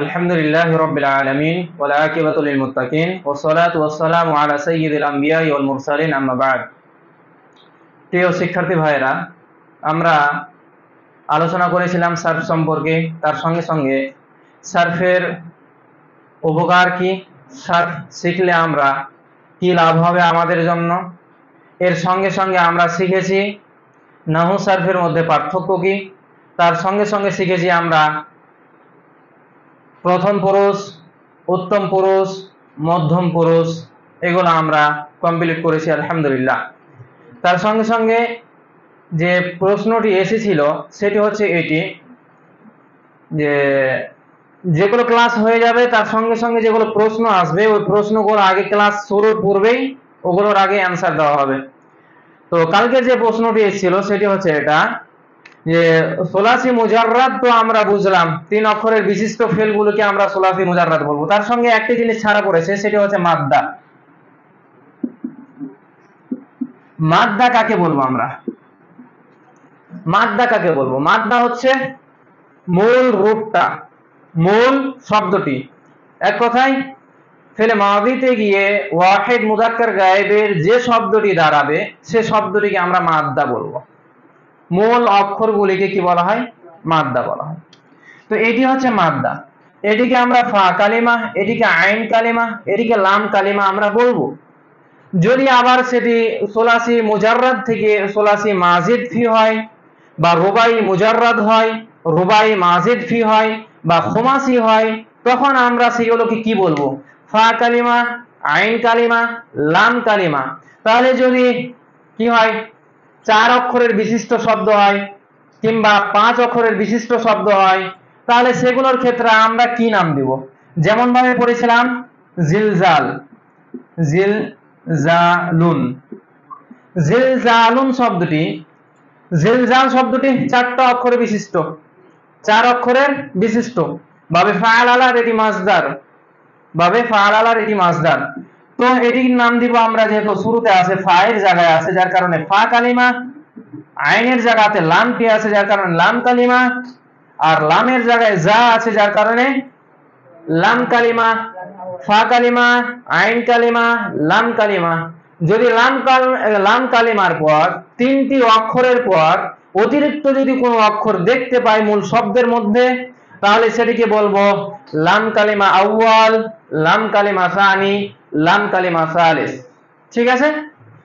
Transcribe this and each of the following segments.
আলহামদুলিল্লাহি রাব্বিল আলামিন ওয়াল আকিবাতু লিল মুত্তাকিন ওয়াসসালাতু ওয়াসসালামু আলা সাইয়্যিদিল আমবিয়া ওয়াল মুরসালিন আম্মা বা'দ। প্রিয় শিক্ষার্থী ভাইরা, আমরা আলোচনা করেছিলাম সার্ফ সম্পর্কে। তার সঙ্গে সঙ্গে সার্ফের উপকার কি, সার্ফ শিখলে আমরা কি লাভ হবে আমাদের জন্য। এর সঙ্গে সঙ্গে আমরা শিখেছি নাহু সার্ফের মধ্যে পার্থক্য কি। তার সঙ্গে সঙ্গে শিখেছি আমরা প্রথম পুরুষ, উত্তম পুরুষ, মধ্যম পুরুষ, এগুলো আমরা কমপ্লিট করেছি আলহামদুলিল্লাহ। তার সঙ্গে সঙ্গে যে প্রশ্নটি এসেছিল সেটি হচ্ছে এটি, যে যেগুলো ক্লাস হয়ে যাবে তার সঙ্গে সঙ্গে যেগুলো প্রশ্ন আসবে ওই প্রশ্নগুলো আগে ক্লাস শুরুর পূর্বেই ওগুলোর আগে অ্যান্সার দেওয়া হবে। তো কালকে যে প্রশ্নটি এসেছিল সেটি হচ্ছে এটা, যে সোলাসি মুজাররাদ তো আমরা বুঝলাম, 3 অক্ষরের বিশিষ্ট ফেলগুলোকে আমরা সোলাসি মুজাররাদ বলবো। তার সঙ্গে একটি জিনিস ছাড়া পড়েছে, সেটি হচ্ছে মাদ্দা। মাদ্দা কাকে বলবো আমরা? মাদ্দা কাকে বলবো? মাদ্দা হচ্ছে মূল রূপটা, মূল শব্দটি। এক কথায় ফেলে মাদিতে গিয়ে ওয়াহিদ মুযাক্কার গায়েবের যে শব্দটি দাঁড়াবে সে শব্দটিকে আমরা মাদ্দা বলবো। মূল অক্ষরগুলিকে কি বলা হয়? মাদ্দা বলা হয়। তো এটি হচ্ছে মাদ্দা। এটিকে আমরা ফা কালিমা, এটিকে আইন কালিমা, এটিকে লাম কালিমা আমরা বলবো। যদি আবার সেটি সোলাসি মুজাররাদ থেকে সোলাসি মাজিদ ফি হয়, বা রুবাই মুজাররাদ হয়, রুবাই মাজিদ ফি হয়, বা খুমাসি হয়, তখন আমরা সেগুলোকে কি বলবো? ফা কালিমা, আইন কালিমা, লাম কালিমা। তাহলে যদি কি হয়, 4 অক্ষরের বিশিষ্ট শব্দ হয় কিংবা 5 অক্ষরের বিশিষ্ট শব্দ হয়, তাহলে সেগুলোর ক্ষেত্রে আমরা কি নাম দিব? যেমন ভাবে পড়েছিলাম জিলজাল, জিলজালুন। জিলজালুন শব্দটি, জিলজাল শব্দটি 4টা অক্ষর বিশিষ্ট, 4 অক্ষরের বিশিষ্ট। বাবে ফাআলার এটি মাসদার, বাবে ফাআলার এটি মাসদার। তো এটির নাম দিব আমরা, যেহেতু শুরুতে আছে ফায়ের জায়গায় আছে যার কারণে ফা কালিমা, আইনের জায়গাতে লামটি আছে যার কারণে লাম কালিমা, আর লামের জায়গায় যা আছে যার কারণে লাম কালিমা। ফা কালিমা, আইন কালিমা, লাম কালিমা। যদি লাম কালিমার পর 3টি অক্ষরের পর অতিরিক্ত যদি কোনো অক্ষর দেখতে পাই মূল শব্দের মধ্যে, তাহলে সেটিকে বলবো লাম কালিমা আউয়াল, লাম কালিমা সানি, লাম কালিমা সালিস। ঠিক আছে?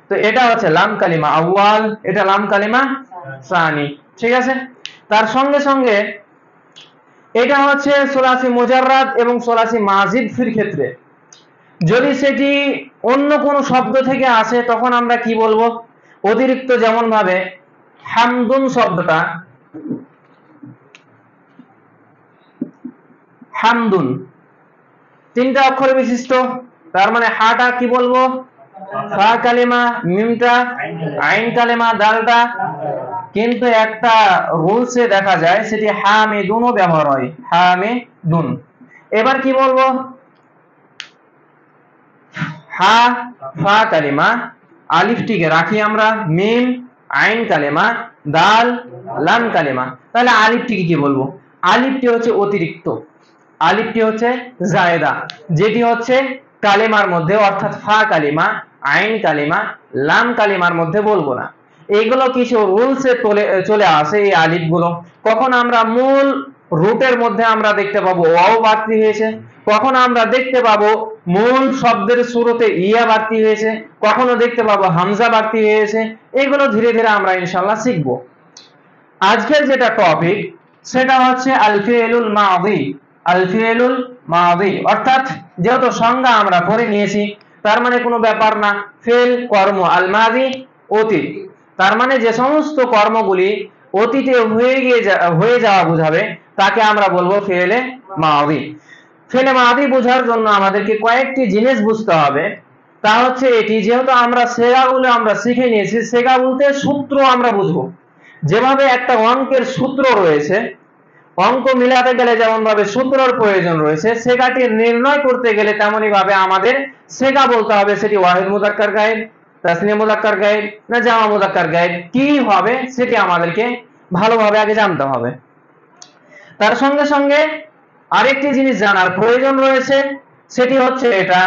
তো এটা হচ্ছে লাম কালিমা আউয়াল, এটা লাম কালিমা সানি। ঠিক আছে? তার সঙ্গে সঙ্গে এটা হচ্ছে সোলাসি মুজাররাদ এবং সোলাসি মাজিদ ফির ক্ষেত্রে। যদি সেটি অন্য কোনো শব্দ থেকে আসে তখন আমরা কি বলবো? অতিরিক্ত, যেমন ভাবে হামদুন শব্দটা, হামদুন 3টা অক্ষর বিশিষ্ট, তার মানে হাটা কি বলবো? ফা কালিমা, মিমটা আইন কালিমা, দালটা। কিন্তু একটা রুলসে দেখা যায় সেটি হামিদুনও ব্যবহার হয়, হামিদুন। এবার কি বলবো? হা ফা কালিমা, আলিফটিকে রাখি আমরা, মিম আইন কালিমা, দাল লাম কালিমা। তাহলে আলিফটিকে কি বলবো? আলিফটি হচ্ছে অতিরিক্ত, আলিফটি হচ্ছে জায়েদা, যেটি হচ্ছে কালিমার মধ্যে, অর্থাৎ ফা কালিমা, আইন কালিমা, লাম কালিমার মধ্যে বলবো না। এইগুলো কিছু রুলসে চলে আসে এই আলিফগুলো। কখন আমরা মূল রুটের মধ্যে আমরা দেখতে পাবো ওয়াও বাড়তি হয়েছে, কখন আমরা দেখতে পাবো মূল শব্দের শুরুতে ইয়া বাড়তি হয়েছে, কখনো দেখতে পাবো হামজা বাড়তি হয়েছে। এগুলো ধীরে ধীরে আমরা ইনশাআল্লাহ শিখব। আজকের যেটা টপিক সেটা হচ্ছে আল ফিউলুল মাদি। আল ফিউলুল মাদি অর্থাৎ যেহেতু সংজ্ঞা আমরা পড়ে নিয়েছি, তার মানে কোনো ব্যাপার না, ফেল কর্ম, আল মাদি অতীত। তার মানে যে সমস্ত কর্মগুলি অতীতে হয়ে যাওয়া বোঝাবে তাকে আমরা বলবো ফেলে মাদি। ফেলে মাদি বোঝার জন্য আমাদেরকে কয়েকটি জিনিস বুঝতে হবে। তা হচ্ছে এটি, যেহেতু আমরা সেগাগুলো আমরা শিখে নিয়েছি, সেগা বলতে সূত্র আমরা বুঝবো। যেভাবে একটা অঙ্কের সূত্র রয়েছে, অঙ্ক মিলাতে গেলে যেমন ভাবে সূত্রের প্রয়োজন রয়েছে, সেগাটি নির্ণয় করতে গেলে তেমনি ভাবে আমাদের সেগা বলতে হবে। সেটি ওয়াহিদ মুযাক্কার গায়েব, তাসনিয়া মুযাক্কার গায়েব না জামা মুযাক্কার গায়েব, কি হবে সেটি আমাদেরকে ভালোভাবে আগে জানতে হবে। তার সঙ্গে সঙ্গে আরেকটি জিনিস জানার প্রয়োজন রয়েছে, সেটি হচ্ছে এটা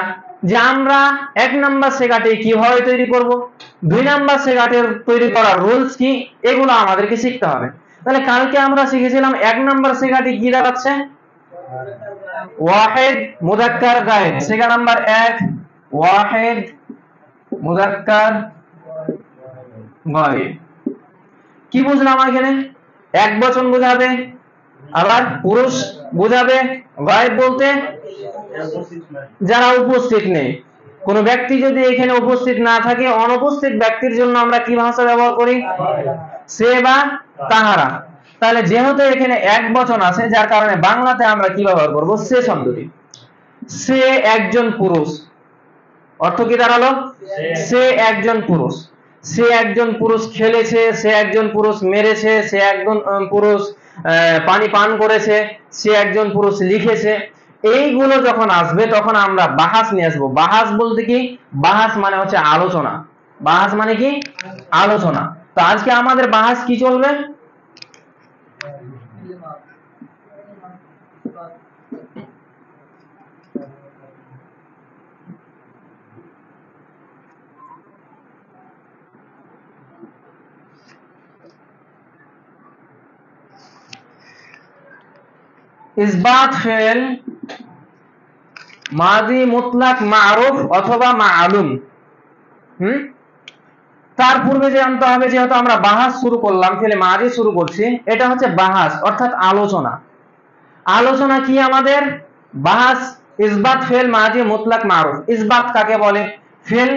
যে আমরা 1 নাম্বার সেগাটি কিভাবে তৈরি করব, 2 নাম্বার সেগাটের তৈরি করার রুলস কি, এগুলো আমাদেরকে শিখতে হবে। তাহলে কালকে আমরা শিখেছিলাম 1 নাম্বার সেগাটি কি দাঁড়াচ্ছে, ওয়াহিদ মুযাক্কার গায়েব। সেগা নাম্বার 1 ওয়াহিদ মুযাক্কার গায়েব। কি বুঝলাম এখানে? এক বচন বোঝাবে, আবার পুরুষ বোঝাবে। গায়েব বলতে যারা উপস্থিত নেই। কোন ব্যক্তি যদি এখানে উপস্থিত না থাকে, অনুপস্থিত ব্যক্তির জন্য আমরা কি ভাষা ব্যবহার করি, সে বা তাহারা। তাহলে যেহেতু এখানে এক বচন আছে, যার কারণে বাংলাতে আমরা কি ব্যবহার করব, সে শব্দটি। সে একজন পুরুষ, অর্থ কি দাঁড়ালো, সে একজন পুরুষ। সে একজন পুরুষ খেলেছে, সে একজন পুরুষ মেরেছে, সে একজন পুরুষ পানি পান করেছে, সে একজন পুরুষ লিখেছে। এইগুলো যখন আসবে তখন আমরা বাহাস নিয়ে আসবো। বাহাস বলতে কি, বাহাস মানে হচ্ছে আলোচনা। বাহাস মানে কি, আলোচনা। তো আজকে আমাদের বাহাস কি চলবে, ইসবাত ফেল মাদি মুতলাক মারুফ অথবা মালুম। তার পূর্বে জানতে হবে, যেহেতু আমরা বাহাস শুরু করলাম, ফেলে মাদি শুরু করছি, এটা হচ্ছে বাহাস অর্থাৎ আলোচনা। আলোচনা কি আমাদের, বাহাস ইসবাত ফেল মাদি মুতলাক মারুফ। ইসবাত কাকে বলে, ফেল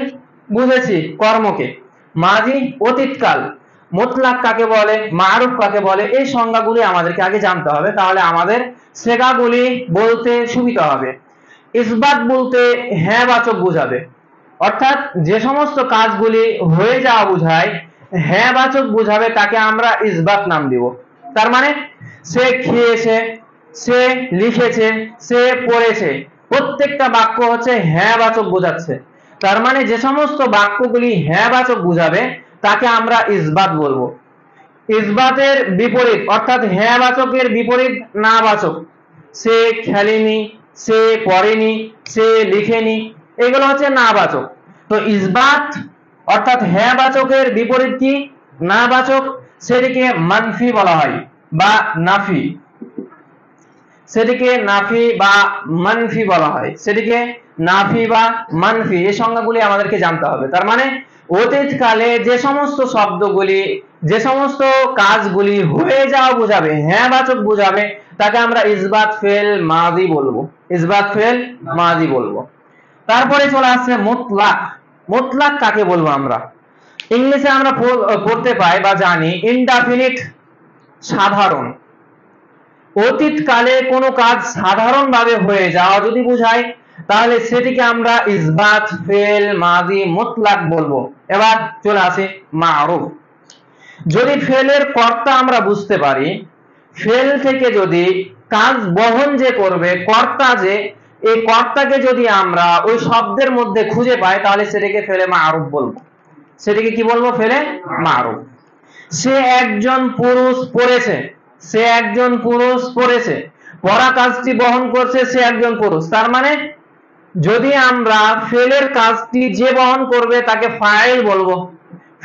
বুঝেছি কর্মকে, মাদি অতীতকাল, মুতলাক কাকে বলে, মারুফ কাকে বলে, এই সংজ্ঞাগুলি আমাদেরকে আগে জানতে হবে, তাহলে আমাদের সেগাগুলি বলতে সুবিধা হবে। ইসবাত বলতে হ্যাঁ বাচক বোঝাবে, অর্থাৎ যে সমস্ত কাজগুলি হয়ে যাওয়া বোঝায়, হ্যাঁ বাচক বোঝাবে, তাকে আমরা ইসবাত নাম দিব। তার মানে সে খেয়েছে, সে লিখেছে, সে পড়েছে, প্রত্যেকটা বাক্য হচ্ছে হ্যাঁ বাচক বোঝাচ্ছে। তার মানে যে সমস্ত বাক্যগুলি হ্যাঁ বাচক বোঝাবে তাকে আমরা ইসবাত বলবো। ইসবাতের বিপরীত অর্থাৎ হ্যাঁ বাচকের বিপরীত না বাচক, সে খেলেনি, সে পড়েনি, সে লিখেনি, এগুলো হচ্ছে না বাচক। তো ইসবাত অর্থাৎ হ্যাঁ বাচকের বিপরীত কি, না বাচক, সেটিকে মানফি বলা হয় বা নাফি। সেটিকে নাফি বা মানফি বলা হয়, সেটিকে নাফি বা মানফি, এই সংজ্ঞাগুলি আমাদেরকে জানতে হবে। তার মানে অতীতকালে যে সমস্ত শব্দগুলি, যে সমস্ত কাজগুলি হয়ে যাওয়া বোঝাবে, হ্যাঁ বাচক বোঝাবে, তাকে আমরা ইসবাত ফেল মাদি বলবো। ইসবাত ফেল মাদি বলবো। তারপরে চলে আসছে মুতলাক। মুতলাক কাকে বলবো আমরা, ইংলিশে আমরা পড়তে পাই বা জানি ইনডেফিনিট, সাধারণ। অতীতকালে কোনো কাজ সাধারণভাবে হয়ে যাওয়া যদি বোঝায়, তাহলে সেটিকে আমরা ইসবাত ফেল মাদি মুতলাক বলবো। এবার চলে আসে মারুফ। যদি ফেলের কর্তা আমরা বুঝতে পারি, ফেল থেকে যদি কাজ বহন যে করবে কর্তা, যে এই কর্তাকে যদি আমরা ওই শব্দের মধ্যে খুঁজে পাই, তাহলে সেটাকে ফেলে মারুফ বলবো। সেটাকে কি বলবো, ফেলে মারুফ। সে একজন পুরুষ পড়েছে, সে একজন পুরুষ পড়েছে, পড়া কাজটি বহন করছে সে একজন পুরুষ। তার মানে যদি আমরা ফেলের কাজটি যে বহন করবে তাকে ফাইল বলবো,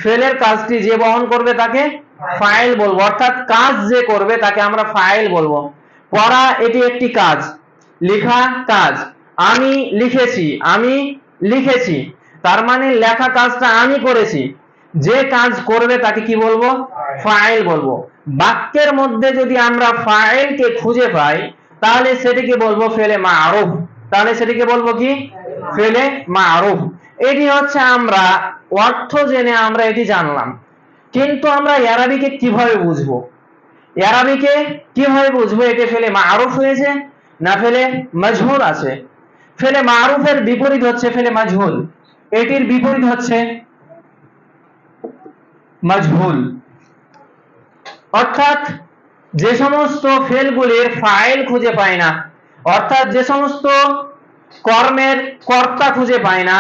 ফেলের কাজটি যে বহন করবে তাকে ফাইল বলবো, অর্থাৎ কাজ যে করবে তাকে আমরা ফাইল বলবো। পড়া এটি একটি কাজ, লেখা কাজ, আমি লিখেছি, আমি লিখেছি, তার মানে লেখা কাজটা আমি করেছি, যে কাজ করবে তাকে কি বলবো, ফাইল বলবো। বাক্যের মধ্যে যদি আমরা ফাইলকে খুঁজে পাই, তাহলে সেটিকে বলবো ফেলে মারুফ। তাহলে সেটিকে বলবো কি, ফেলে মারুফ। এটি হচ্ছে আমরা অর্থ জেনে আমরা এটি জানলাম, কিন্তু আমরা ইয়ারাবিকে কিভাবে বুঝবো, ইয়ারাবিকে কিভাবে বুঝবো এটি ফেলে মারুফ হয়েছে না ফেলে মাজহুল আছে। ফেলে মারুফের বিপরীত হচ্ছে ফেলে মাজহুল, এটির বিপরীত হচ্ছে মাজহুল। অর্থাৎ যে সমস্ত ফেলগুলির ফাইল খুঁজে পায় না, অর্থাৎ যে সমস্ত কর্মের কর্তা খুঁজে পায় না,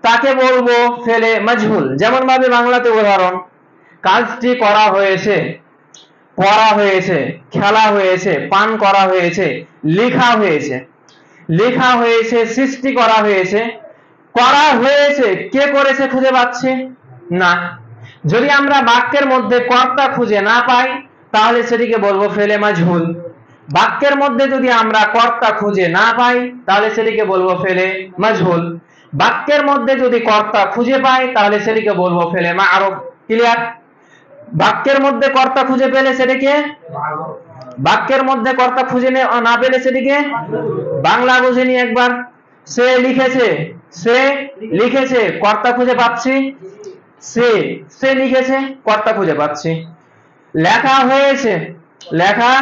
তাকে বলবো ফেলে মাজহুল। যেমন ভাবে বাংলাতে উদাহরণ, কাজটি করা হয়েছে, পড়া হয়েছে, খেলা হয়েছে, পান করা হয়েছে, লেখা হয়েছে, লেখা হয়েছে, সৃষ্টি করা হয়েছে, করা হয়েছে, কে করেছে খুঁজে পাচ্ছে না। যদি আমরা বাক্যের মধ্যে কর্তা খুঁজে না পাই তাহলে সেটিকে বলবো ফেলে মাজহুল। বাক্যের মধ্যে যদি আমরা কর্তা খুঁজে না পাই তাহলে সেটিকে বলবো ফেলে মাজহুল। বাক্যের মধ্যে যদি কর্তা খুঁজে পাই তাহলে সেটিকে বলবো ফেলে মা'রুফ। ক্লিয়ার? বাক্যের মধ্যে কর্তা খুঁজে পেলে সেটিকে, বাক্যের মধ্যে কর্তা খুঁজে না পেলে সেটিকে বাংলা বুঝে নি একবার। সে লিখেছে, সে লিখেছে, কর্তা খুঁজে পাচ্ছি, সে লিখেছে, কর্তা খুঁজে পাচ্ছি। লেখা হয়েছে, লেখা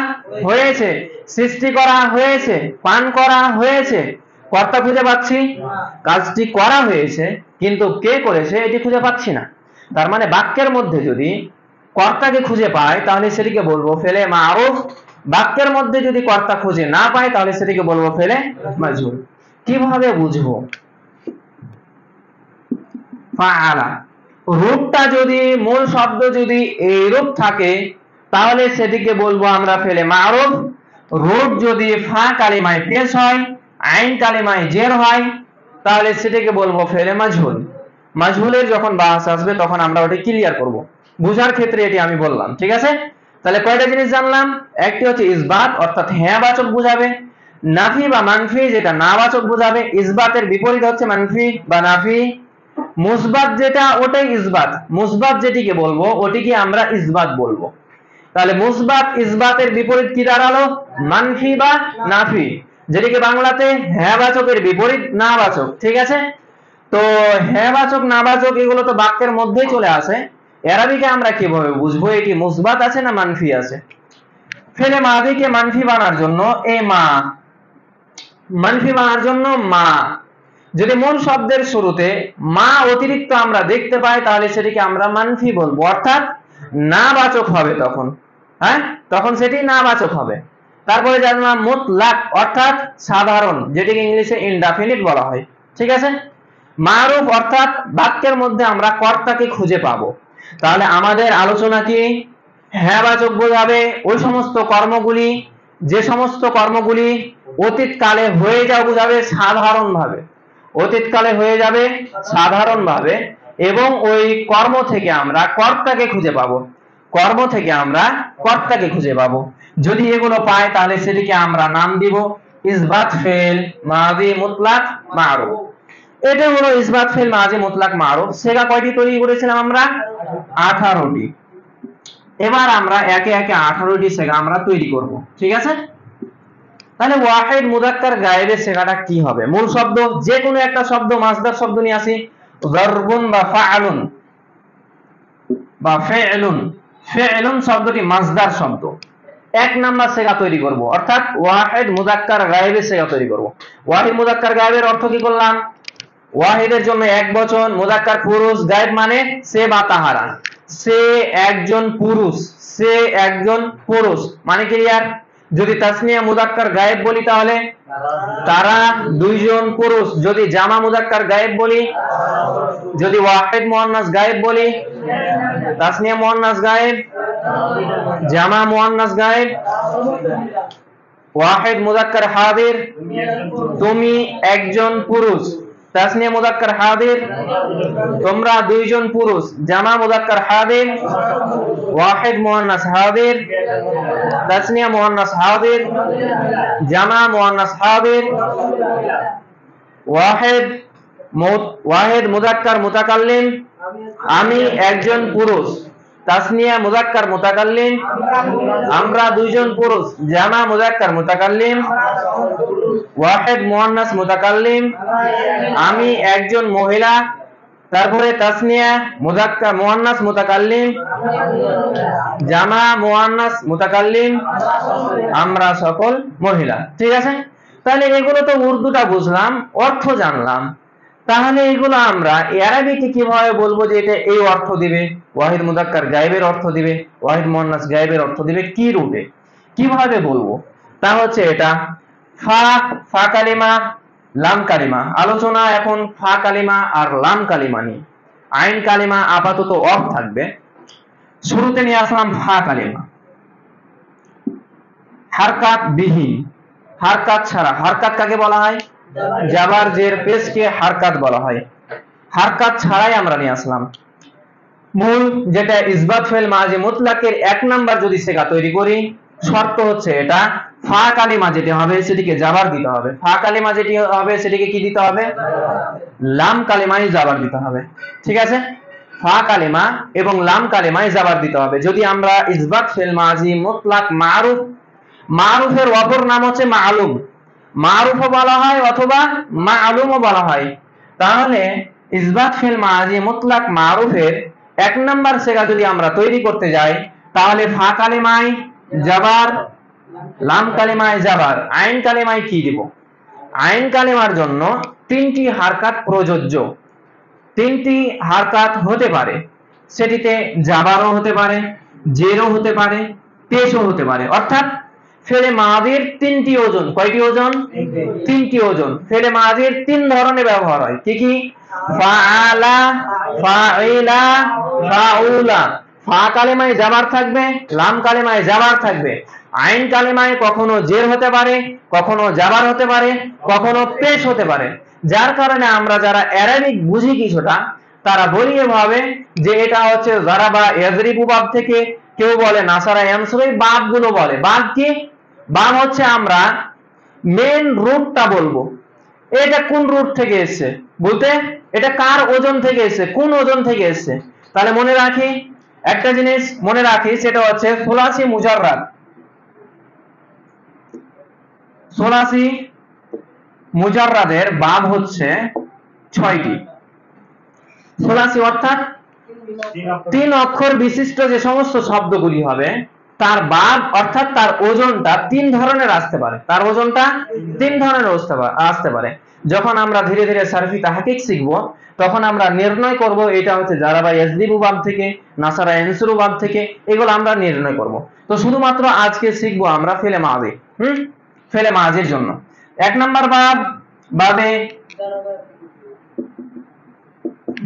হয়েছে, সৃষ্টি করা হয়েছে, পান করা হয়েছে, কর্তা খুঁজে পাচ্ছি। কাজটি করা হয়েছে কিন্তু কে করেছে এটি খুঁজে পাচ্ছি না। তার মানে বাক্যের মধ্যে যদি কর্তাকে খুঁজে পাই তাহলে সেটিকে বলবো ফেলে মা'রুফ। বাক্যের মধ্যে যদি কর্তা খুঁজে না পাই তাহলে সেটিকে বলবো ফেলে মাজহুল। কিভাবে বুঝবো? ফাআলা রূপটা যদি, মূল শব্দ যদি এই রূপ থাকে তাহলে সেটিকে বলবো আমরা ফেলে মা'রুফ। রূপ যদি ফা কালিমায় পেশ হয়, আইন কালিমায় জের হয় তাহলে সেটাকে বলবো ফেলে মাজহুল। মাজহুলের যখন বাহাস আসবে তখন আমরা ওটা ক্লিয়ার করব। বুঝার ক্ষেত্রে এটি আমি বললাম, ঠিক আছে? তাহলে কয়টা জিনিস জানলাম? একটি হচ্ছে ইসবাত অর্থাৎ হ্যাঁ বাচক বোঝাবে, নাফি বা মানফি যেটা না বাচক বোঝাবে, ইসবাতের বিপরীত হচ্ছে মানফি বা নাফি, মুসবাত যেটা ওটাই ইসবাত, মুসবাত যেটিকে বলবো ওটিকে আমরা ইসবাত বলবো। তাহলে মুসবাত ইসবাতের বিপরীত কি দাঁড়ালো? মানফি বা নাফি, যেটিকে বাংলাতে হ্যাঁ বাচকের বিপরীত না বাচক, ঠিক আছে? তো হ্যাঁ বাচক না বাচক এগুলো তো বাক্যের মধ্যেই চলে আসে। আরবিকে আমরা কিভাবে বুঝবো এটি মুসবাত আছে না মানফি আছে? ফেলে মাদিকে মানফি বানার জন্য এ মা, মানফি বানার জন্য মা, যদি মূল শব্দের শুরুতে মা অতিরিক্ত আমরা দেখতে পাই তাহলে সেটিকে আমরা মানফি বলবো, অর্থাৎ না বাচক হবে তখন। হ্যাঁ, তখন সেটি না বাচক হবে। তারপরে জানলাম মুতলাক অর্থাৎ সাধারণ, যেটিকে ইংলিশে ইনডেফিনিট বলা হয়, ঠিক আছে? মা'রুফ অর্থাৎ বাক্যের মধ্যে আমরা কর্তাকে খুঁজে পাবো। তাহলে আমাদের আলোচনা কি? হ্যাঁ বাচক বোঝাবে ওই সমস্ত কর্মগুলি, যে সমস্ত কর্মগুলি অতীতকালে হয়ে যাওয়া বোঝাবে সাধারণভাবে, অতীতকালে হয়ে যাবে সাধারণভাবে, এবং ওই কর্ম থেকে আমরা কর্তাকে খুঁজে পাবো, কর্ম থেকে আমরা কর্তাকে খুঁজে পাবো। যদি এগুলো পাই তাহলে সেটিকে আমরা নাম দিব ইসবাত ফেল মাযি মুতলাক মা'রুফ। এটা হলো ইসবাত ফেল মাযি মুতলাক মা'রুফ। সেটা কয়টি তৈরি করেছিলাম আমরা? 18টি। এবার আমরা একে একে 18টি সেগা আমরা তৈরি করব, ঠিক আছে? তাহলে ওয়াহিদ মুযাক্কার গায়েবের সেগাটা কি হবে? মূল শব্দ যে কোনো একটা শব্দ, মাসদার শব্দ নিয়ে আসি, যারবুন বা ফাআলুন বা ফি'লুন। ফি'লুন শব্দটি মাসদার শব্দ। এক নাম্বার সেগা তৈরি করব, অর্থাৎ ওয়াহিদ মুযাক্কার গায়েবের সেগা তৈরি করব। ওয়াহিদ মুযাক্কার গায়েবের অর্থ কি করলাম? ওয়াহিদের জন্য এক বচন, মুযাক্কার পুরুষ, গায়েব মানে সে বা তাহারা, সে একজন পুরুষ, সে একজন পুরুষ মানে ক্লিয়ার? যদি তাসনিয়া মুযাক্কার গায়েব বলি তাহলে তারা দুইজন পুরুষ, যদি জামা মুযাক্কার গায়েব বলি, যদি ওয়াহিদ মুআন্নাস গায়েব বলি, তাসনিয়া মুআন্নাস গায়েব, জামা মুআন্নাস গায়েব, ওয়াহিদ মুযাক্কার হাজির, তুমি একজন পুরুষ, তাসনিয়া মুযাক্কার হাজির, তোমরা দুইজন পুরুষ, জামা মুযাক্কার হাজির, ওয়াহিদ মুআন্নাস হাজির, তাসনিয়া মুআন্নাস হাজির, জামা মুআন্নাস হাজির, ওয়াহিদ মুযাক্কার মুতাকাল্লিম, আমি একজন পুরুষ, তাসনিয়া মুযাক্কার মুতাকাল্লিম, আমরা দুইজন পুরুষ, জামা মুযাক্কার মুতাকাল্লিম, ওয়াহিদ মুআন্নাস মুতাকাল্লিম, আমি একজন মহিলা, তারপরে তাসনিয়া মুযাক্কার মুআন্নাস মুতাকাল্লিম, জামা মুআন্নাস মুতাকাল্লিম, আমরা সকল মহিলা, ঠিক আছে? তাহলে এগুলো তো উর্দুটা বুঝলাম, অর্থ জানলাম। তাহলে এগুলো আমরা আরবিতে কিভাবে বলবো যে এটা এই অর্থ দিবে? ওয়াহিদ মুযাক্কার গায়েবের অর্থ দিবে, ওয়াহিদ মুআন্নাস গায়েবের অর্থ দিবে, কি রূপে কিভাবে বলবো? তা হচ্ছে এটা ফা কালিমা, লাম কালিমা। আলোচনা এখন ফা কালিমা আর লাম কালিমা নিয়ে। আইন কালিমা আপাতত অফ থাকবে। শুরুতে নিয়ে আসলাম ফা কালিমা। হারকাত বিহীন, হারকাত ছাড়া। হারকাত কাকে বলা হয়? জাবার জের পেশকে হারকাত বলা হয়। হারকাত ছাড়াই আমরা নিয়ে আসলাম। মূল যেটা ইসবাত ফেল মাঝি মুতলাকের 1 নাম্বার যদি সেগা তৈরি করি, শর্ত হচ্ছে এটা ফা কালিমা যেটি হবে সেটিকে জাবার দিতে হবে। ফা কালিমা যেটি হবে সেটিকে কি দিতে হবে? লাম কালিমায় জাবার দিতে হবে। ঠিক আছে? ফা কালিমা এবং লাম কালিমায় জাবার দিতে হবে। যদি আমরা ইসবাত ফেল মাঝি মুতলাক মারুফ, মারুফের অপর নাম হচ্ছে মালুম, মারুফও বলা হয় অথবা মালুমও বলা হয়। তাহলে ইসবাত ফেল মাঝি মুতলাক মারুফের 1 নাম্বার সেগা যদি আমরা তৈরি করতে যাই, তাহলে ফা কালিমায় জাবার, লাম কালিমায় জাবার, আইন কালিমায় কি দিব? আইন কালিমার জন্য 3টি হারকাত প্রযোজ্য। 3টি হারকাত হতে পারে, সেটিতে জাবারও হতে পারে, জেরও হতে পারে, পেশও হতে পারে। অর্থাৎ ফেলে মাদির 3টি ওজন। কয়টি ওজন? 3টি ওজন। ফেলে মাদির 3 ধরনের ব্যবহার হয়। কি কি? ফাআলা, ফাইলা, ফাউলা। ফা কালিমায় জাবার থাকবে, লাম কালিমায় জাবার থাকবে, আইন কালিমায় কখনো জের হতে পারে, কখনো জাবার হতে পারে, কখনো পেশ হতে পারে। যার কারণে আমরা যারা অ্যারাবিক বুঝি কিছুটা, তারা বলি এভাবে যে এটা হচ্ছে জারাবা ইয়াজরিবু বাব থেকে, কেউ বলে নাসারা ইয়ানসুরু, বাব গুলো বলে। বাব কি? বাব হচ্ছে আমরা মেন রুটটা বলবো। এটা কোন রুট থেকে এসেছে বলতে, এটা কার ওজন থেকে এসেছে, কোন ওজন থেকে এসেছে। তাহলে মনে রাখি, একটা জিনিস মনে রাখি, সেটা হচ্ছে সুলাসি মুজাররাদ। সুলাসি মুজাররাদের বাব হচ্ছে 6টি। সুলাসি অর্থাৎ 3 অক্ষর বিশিষ্ট যে সমস্ত শব্দগুলি হবে, তার বাব অর্থাৎ তার ওজনটা 3 ধরনের আসতে পারে। তার ওজনটা 3 ধরনের আসতে পারে। যখন আমরা ধীরে ধীরে সারফি তাহকিক শিখবো, তখন আমরা নির্ণয় করব এটা হচ্ছে জারাবা ইয়াজরিবু বাব থেকে, নাসারা ইয়ানসুরু বাব থেকে, এগুলো আমরা নির্ণয় করব। তো শুধুমাত্র আজকে শিখবো আমরা ফেলে মাজি। ফেলে মাজির জন্য 1 নাম্বার বাব, বাবে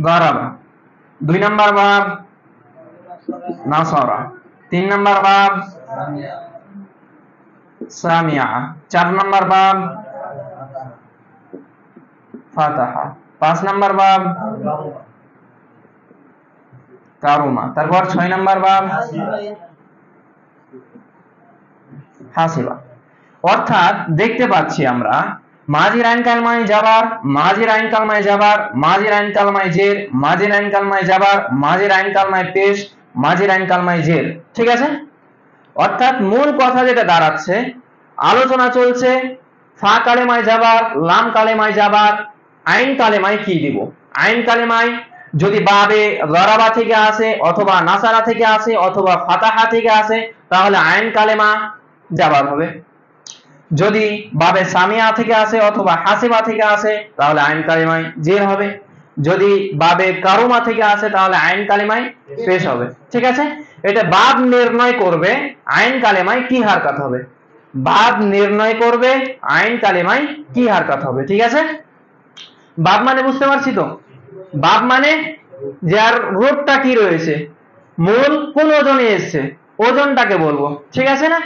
দারাবা। 2 নাম্বার বাব নাসারা। 3 নাম্বার বাব সামিয়া। 4 নাম্বার বাব ফাতাহা। 5 নাম্বার বাব কারুমা। তারপর 6 নাম্বার বাব হাসিবা। অর্থাৎ দেখতে পাচ্ছি আমরা মাজির আইন কালমায় জাবার, মাজির আইন কালমায় জাবার, মাজির আইন কালমায় জের, মাজির আইন কালমায় জাবার, মাজির আইন কালমায় পেশ, মাজির আইন কালমায় জের। ঠিক আছে? অর্থাৎ মূল কথা যেটা দাঁড়াচ্ছে, আলোচনা চলছে ফা কালেমায় জাবার, লাম কালেমায় জাবার, আইন কালেমায় কি দিব। আইন কালেমায় যদি বাবে জারাবা থেকে আসে, অথবা নাসারা থেকে আসে, অথবা ফাতাহা থেকে আসে, তাহলে আইন কালেমা জাবার হবে। যদি বাবে সামিয়া থেকে আসে অথবা হাসিবা থেকে আসে, তাহলে আইন কালিমায় জের হবে। যদি বাবে কারুমা থেকে আসে, তাহলে আইন কালিমায় পেশ হবে। ঠিক আছে? এটা বাব নির্ণয় করবে আইন কালিমায় কি হারকাত হবে। বাব নির্ণয় করবে আইন কালিমায় কি হারকাত হবে। ঠিক আছে? বাব মানে বুঝতে পারছি তো? বাব মানে যার রূপটা কি রয়েছে, মূল কোন ওজনে এসেছে, ওজনটাকে বলবো। ঠিক আছে না?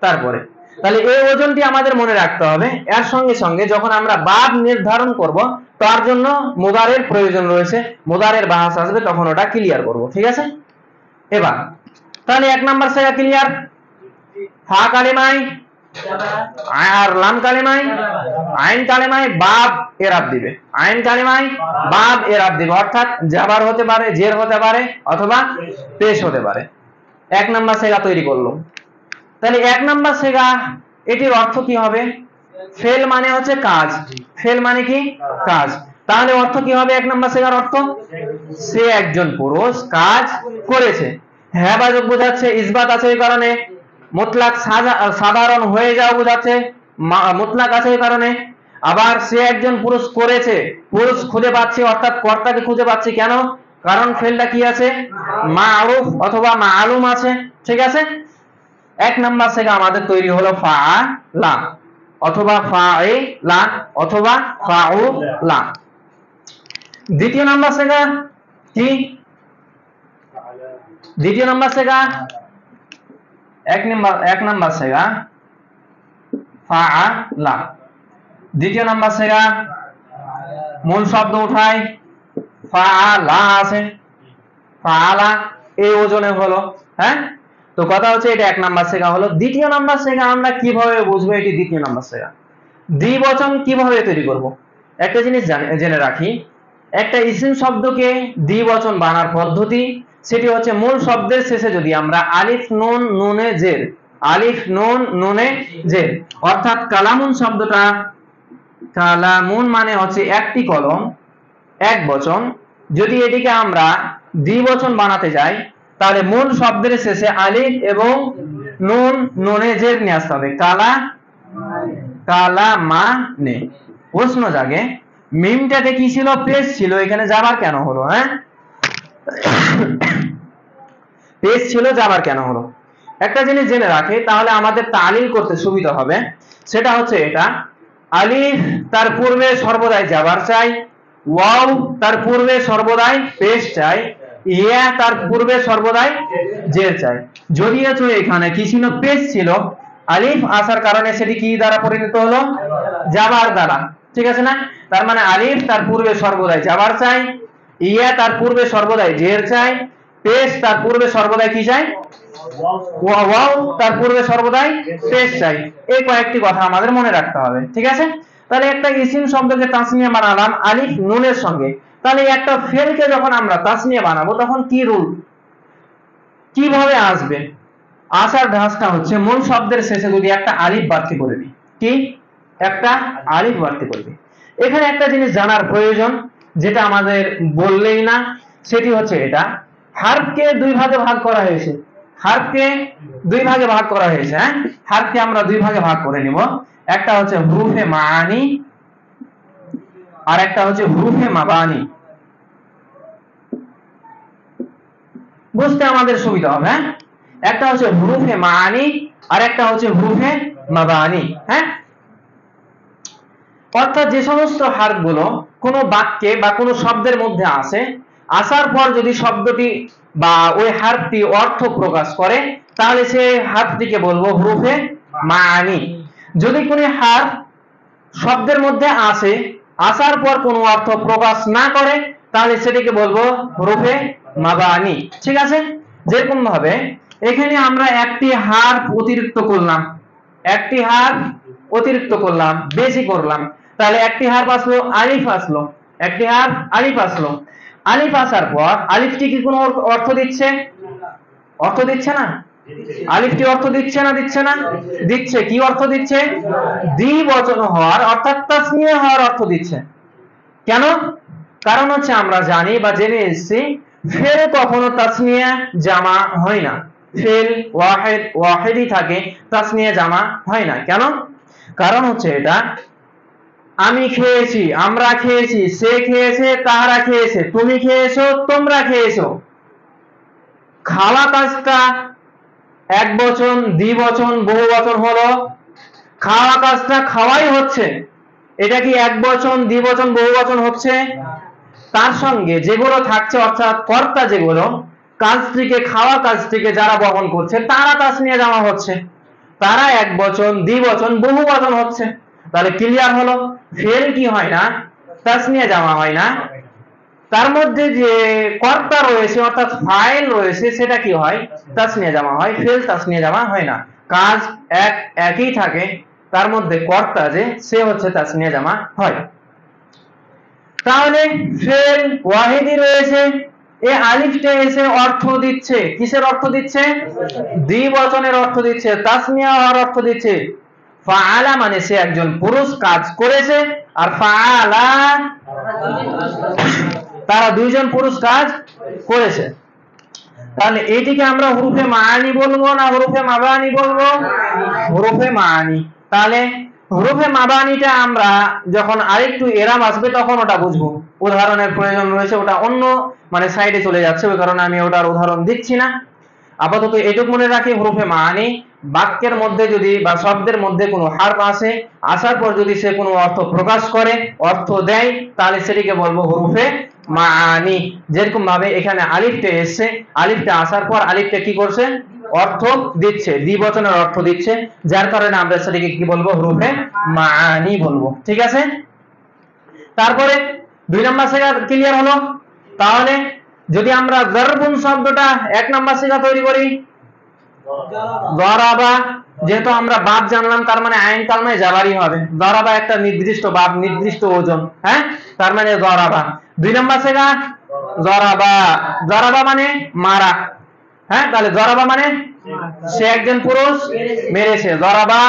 তারপরে তাহলে এই ওজনটি আমাদের মনে রাখতে হবে। এর সঙ্গে সঙ্গে যখন আমরা বাব নির্ধারণ করব, তার জন্য মুদারের প্রয়োজন রয়েছে। মুদারের বাহাস আসবে, তখন ওটা ক্লিয়ার করব। ঠিক আছে? এবার তাহলে 1 নাম্বার সেটা ক্লিয়ার। ফা কালিমায় আর লাম কালিমায়, আইন কালিমায় বাব এরাব দিবে, আইন কালিমায় বাব এরাব দিবে। অর্থাৎ জাবার হতে পারে, জের হতে পারে, অথবা পেশ হতে পারে। 1 নাম্বার সেগা তৈরি করলো। তাহলে 1 নাম্বার সেগা, এটির অর্থ কি হবে? ফেল মানে হচ্ছে কাজ। ফেল মানে কি? কাজ। তাহলে অর্থ কি হবে 1 নাম্বার সেগার অর্থ? সে একজন পুরুষ কাজ করেছে। হ্যাঁ বাজক বোঝাচ্ছে, ইসবাত আছে এই কারণে। মুতলাক সাধারণ হয়ে যাওয়া বোঝাচ্ছে, মুতলাক আছে এই কারণে। আবার সে একজন পুরুষ করেছে, পুরুষ খুঁজে পাচ্ছে, অর্থাৎ কর্তাকে খুঁজে পাচ্ছে। কেন? কারণ ফেলটা কি আছে? মারুফ অথবা মালুম আছে। ঠিক আছে? 1 নাম্বার সেগা আমাদের তৈরি হলো ফাআলা অথবা ফাইলা অথবা ফাউলা। দ্বিতীয় নাম্বার সেগা কি? দ্বিতীয় নাম্বার সেগা 1 নাম্বার সেগা ফাআলা। দ্বিতীয় নাম্বার সেগা মূল শব্দ উঠাই, ফাআলা আছে, ফাআলা এই ওজনে হলো। হ্যাঁ, তো কথা হচ্ছে এটা এক নাম্বার সেগা হলো। দ্বিতীয় নাম্বার সেগা আমরা কিভাবে বুঝবো এটি দ্বিতীয় নাম্বার সেগা? দ্বিবচন কিভাবে তৈরি করব? একটা জিনিস জেনে রাখি, একটা ইসিম শব্দকে দ্বিবচন বানার পদ্ধতি সেটি হচ্ছে মূল শব্দের শেষে যদি আমরা আলিফ নুন নুনে জের, আলিফ নুন নুনে জের, অর্থাৎ কালামুন শব্দটা, কালামুন মানে হচ্ছে একটি কলম, এক বচন, যদি এটিকে আমরা দ্বিবচন বানাতে যাই তাহলে মূল শব্দের শেষে আলিফ এবং নুন নুনে জের নিয়ে আসতে হবে। কালামানে। প্রশ্ন জাগে, মিমটাতে কি ছিল? পেশ ছিল, এখানে যাবার কেন হলো? হ্যাঁ, পেশ ছিল, যাবার কেন হলো? একটা জিনিস জেনে রাখে তাহলে আমাদের তালিল করতে সুবিধা হবে। সেটা হচ্ছে এটা, আলিফ তার পূর্বে সর্বদাই যাবার চাই, ওয়াও তার পূর্বে সর্বদাই পেশ চাই, ইয়া তার পূর্বে সর্বদাই জের চাই। যদিও তো এখানে কি ছিল? পেশ ছিল, আলিফ আসার কারণে সেটি কি দ্বারা পরিণত হলো? যাবার দ্বারা। ঠিক আছে না? তার মানে আলিফ তার পূর্বে সর্বদাই যাবার চাই, ইয়া তার পূর্বে সর্বদাই জের চাই, পেশ তার পূর্বে সর্বদাই কি চাই? ওয়াও তার পূর্বে সর্বদাই পেশ চাই। এই কয়েকটি কথা আমাদের মনে রাখতে হবে। ঠিক আছে? তাহলে একটা ইসিম শব্দকে তাসনিয়া বানালাম আলিফ নুনের সঙ্গে, তাহলে একটা ফেলকে যখন আমরা তাসনিয়া বানাবো তখন কি রুল, কিভাবে আসবে? আসার ধাঁচটা হচ্ছে মূল শব্দের শেষে যদি একটা আলিফ বাড়তি করে দিই, কি একটা আলিফ বাড়তি করবে। এখানে একটা জিনিস জানার প্রয়োজন, যেটা আমাদের বললেই না, সেটি হচ্ছে এটা, হারফকে দুই ভাগে ভাগ করা হয়েছে, হারফকে দুই ভাগে ভাগ করা হয়েছে। হ্যাঁ, হারফকে আমরা দুই ভাগে ভাগ করে নিব, একটা হচ্ছে হুরুফে মাআনি আর একটা হচ্ছে হুরুফে মাবানি। বুঝতে আমাদের সুবিধা হবে। হ্যাঁ, একটা হচ্ছে হুরুফে মাআনি আর একটা হচ্ছে হুরুফে মাবানি। হ্যাঁ, অর্থাৎ যে সমস্ত হারফগুলো কোনো বাক্যে বা কোনো শব্দের মধ্যে আসে, আসার পর যদি শব্দটি বা ওই হারফটি অর্থ প্রকাশ করে তাহলে সেই হারফটিকে বলবো হুরুফে মাআনি। যদি কোনো হারফ শব্দের মধ্যে আসে, আসার পর কোনো অর্থ প্রকাশ না করে তাহলে সেটিকে বলবো হুরুফে মাবানি। ঠিক আছে? যেরকম ভাবে এখানে আমরা একটি হারফ অতিরিক্ত করলাম, একটি হারফ অতিরিক্ত করলাম, বেশি করলাম, তাহলে একটি হারফ আসলো আলিফ আসলো, একটি হারফ আলিফ আসলো। আলিফ আসার পর আলিফটি কি কোনো অর্থ দিচ্ছে? অর্থ দিচ্ছে না? আলিফটি অর্থ দিচ্ছে না? দিচ্ছে না? দিচ্ছে। কি অর্থ দিচ্ছে? দ্বিবচন হওয়ার অর্থাৎ তাসনিয়া হওয়ার অর্থ দিচ্ছে। কেন? কারণ হচ্ছে আমরা জানি বা জেনে এসেছি ফেল কখনো তাসনিয়া জামা হয় না, ফেল ওয়াহিদ ওয়াহিদই থাকে, তাসনিয়া জামা হয় না। কেন? কারণ হচ্ছে এটা, আমি খেয়েছি, আমরা খেয়েছি, সে খেয়েছে, তারা খেয়েছে, তুমি খেয়েছো, তোমরা খেয়েছো। খাওয়া কাজটা এক বচন, দ্বিবচন, বহু বচন হলো, খাওয়া কাজটা খাওয়াই হচ্ছে, এটা কি এক বচন, দ্বিবচন, বহু বচন হচ্ছে? তার সঙ্গে যেগুলো থাকছে অর্থাৎ কর্তা যেগুলো কাজটিকে, খাওয়া কাজটিকে যারা বহন করছে তারা তাসনিয়া জামা হচ্ছে, তারা এক বচন, দ্বিবচন, বহু বচন হচ্ছে। তাহলে ক্লিয়ার হলো, ফেল কি হয় না? তাসনিয়া জামা হয় না। তার মধ্যে যে কর্তা রয়েছে অর্থাৎ ফাইল রয়েছে সেটা কি হয়? তাসনিয়া জামা হয়। ফেল তাসনিয়া জামা হয় না, কাজ একই থাকে, তার মধ্যে কর্তা যে সে হচ্ছে তাসনিয়া জামা হয়। তাহলে ফেল ওয়াহিদি রয়েছে, এই আলিফটা এসে অর্থ দিচ্ছে, কিসের অর্থ দিচ্ছে? দ্বিবচনের অর্থ দিচ্ছে, তাসনিয়া হওয়ার অর্থ দিচ্ছে। ফাআলা মানে সে একজন পুরুষ কাজ করেছে, আর ফাআলা তারা দুইজন পুরুষ কাজ করেছে। তাহলে এটিকে আমরা হুরুফে মাআনি বলবো না হুরুফে মাবানি বলবো? হুরুফে মাআনি। তাহলে হুরুফে মাবানিটা আমরা যখন আরেকটু এরাম আসবে তখন ওটা বুঝবো, উদাহরণের প্রয়োজন রয়েছে, ওটা অন্য মানে সাইডে চলে যাচ্ছে, ওই কারণে আমি ওটার উদাহরণ দিচ্ছি না। আপাতত এটুকু মনে রাখি, হুরুফে মাআনি বাক্যের মধ্যে যদি বা শব্দের মধ্যে কোনো হারফ আসে, আসার পর যদি সে কোনো অর্থ প্রকাশ করে, অর্থ দেয়, তাহলে সেটিকে বলবো হুরুফে মাআনি। যেরকম ভাবে এখানে আলিফটা এসছে, আলিফটা আসার পর আলিফটা কি করছে? অর্থ দিচ্ছে, দ্বিবচনের অর্থ দিচ্ছে, যার কারণে আমরা সেটাকে কি বলবো, হুরুফে মাআনি বলবো। ঠিক আছে, তারপরে 2 নাম্বার সিগা ক্লিয়ার হলো। তাহলে যদি আমরা যারবুন শব্দটা 1 নাম্বার সিগা তৈরি করি, দরাবা, যেহেতু আমরা বাব জানলাম তার মানে আইন কালমায় জাবারি হবে। দরাবা একটা নির্দিষ্ট বাব, নির্দিষ্ট ওজন, হ্যাঁ, তার মানে দরাবা। 2 নাম্বার সিগা দরাবা, দরাবা মানে মারা, হ্যাঁ, তাহলে দরাবা মানে সে একজন পুরুষ মেরেছে। দরাবা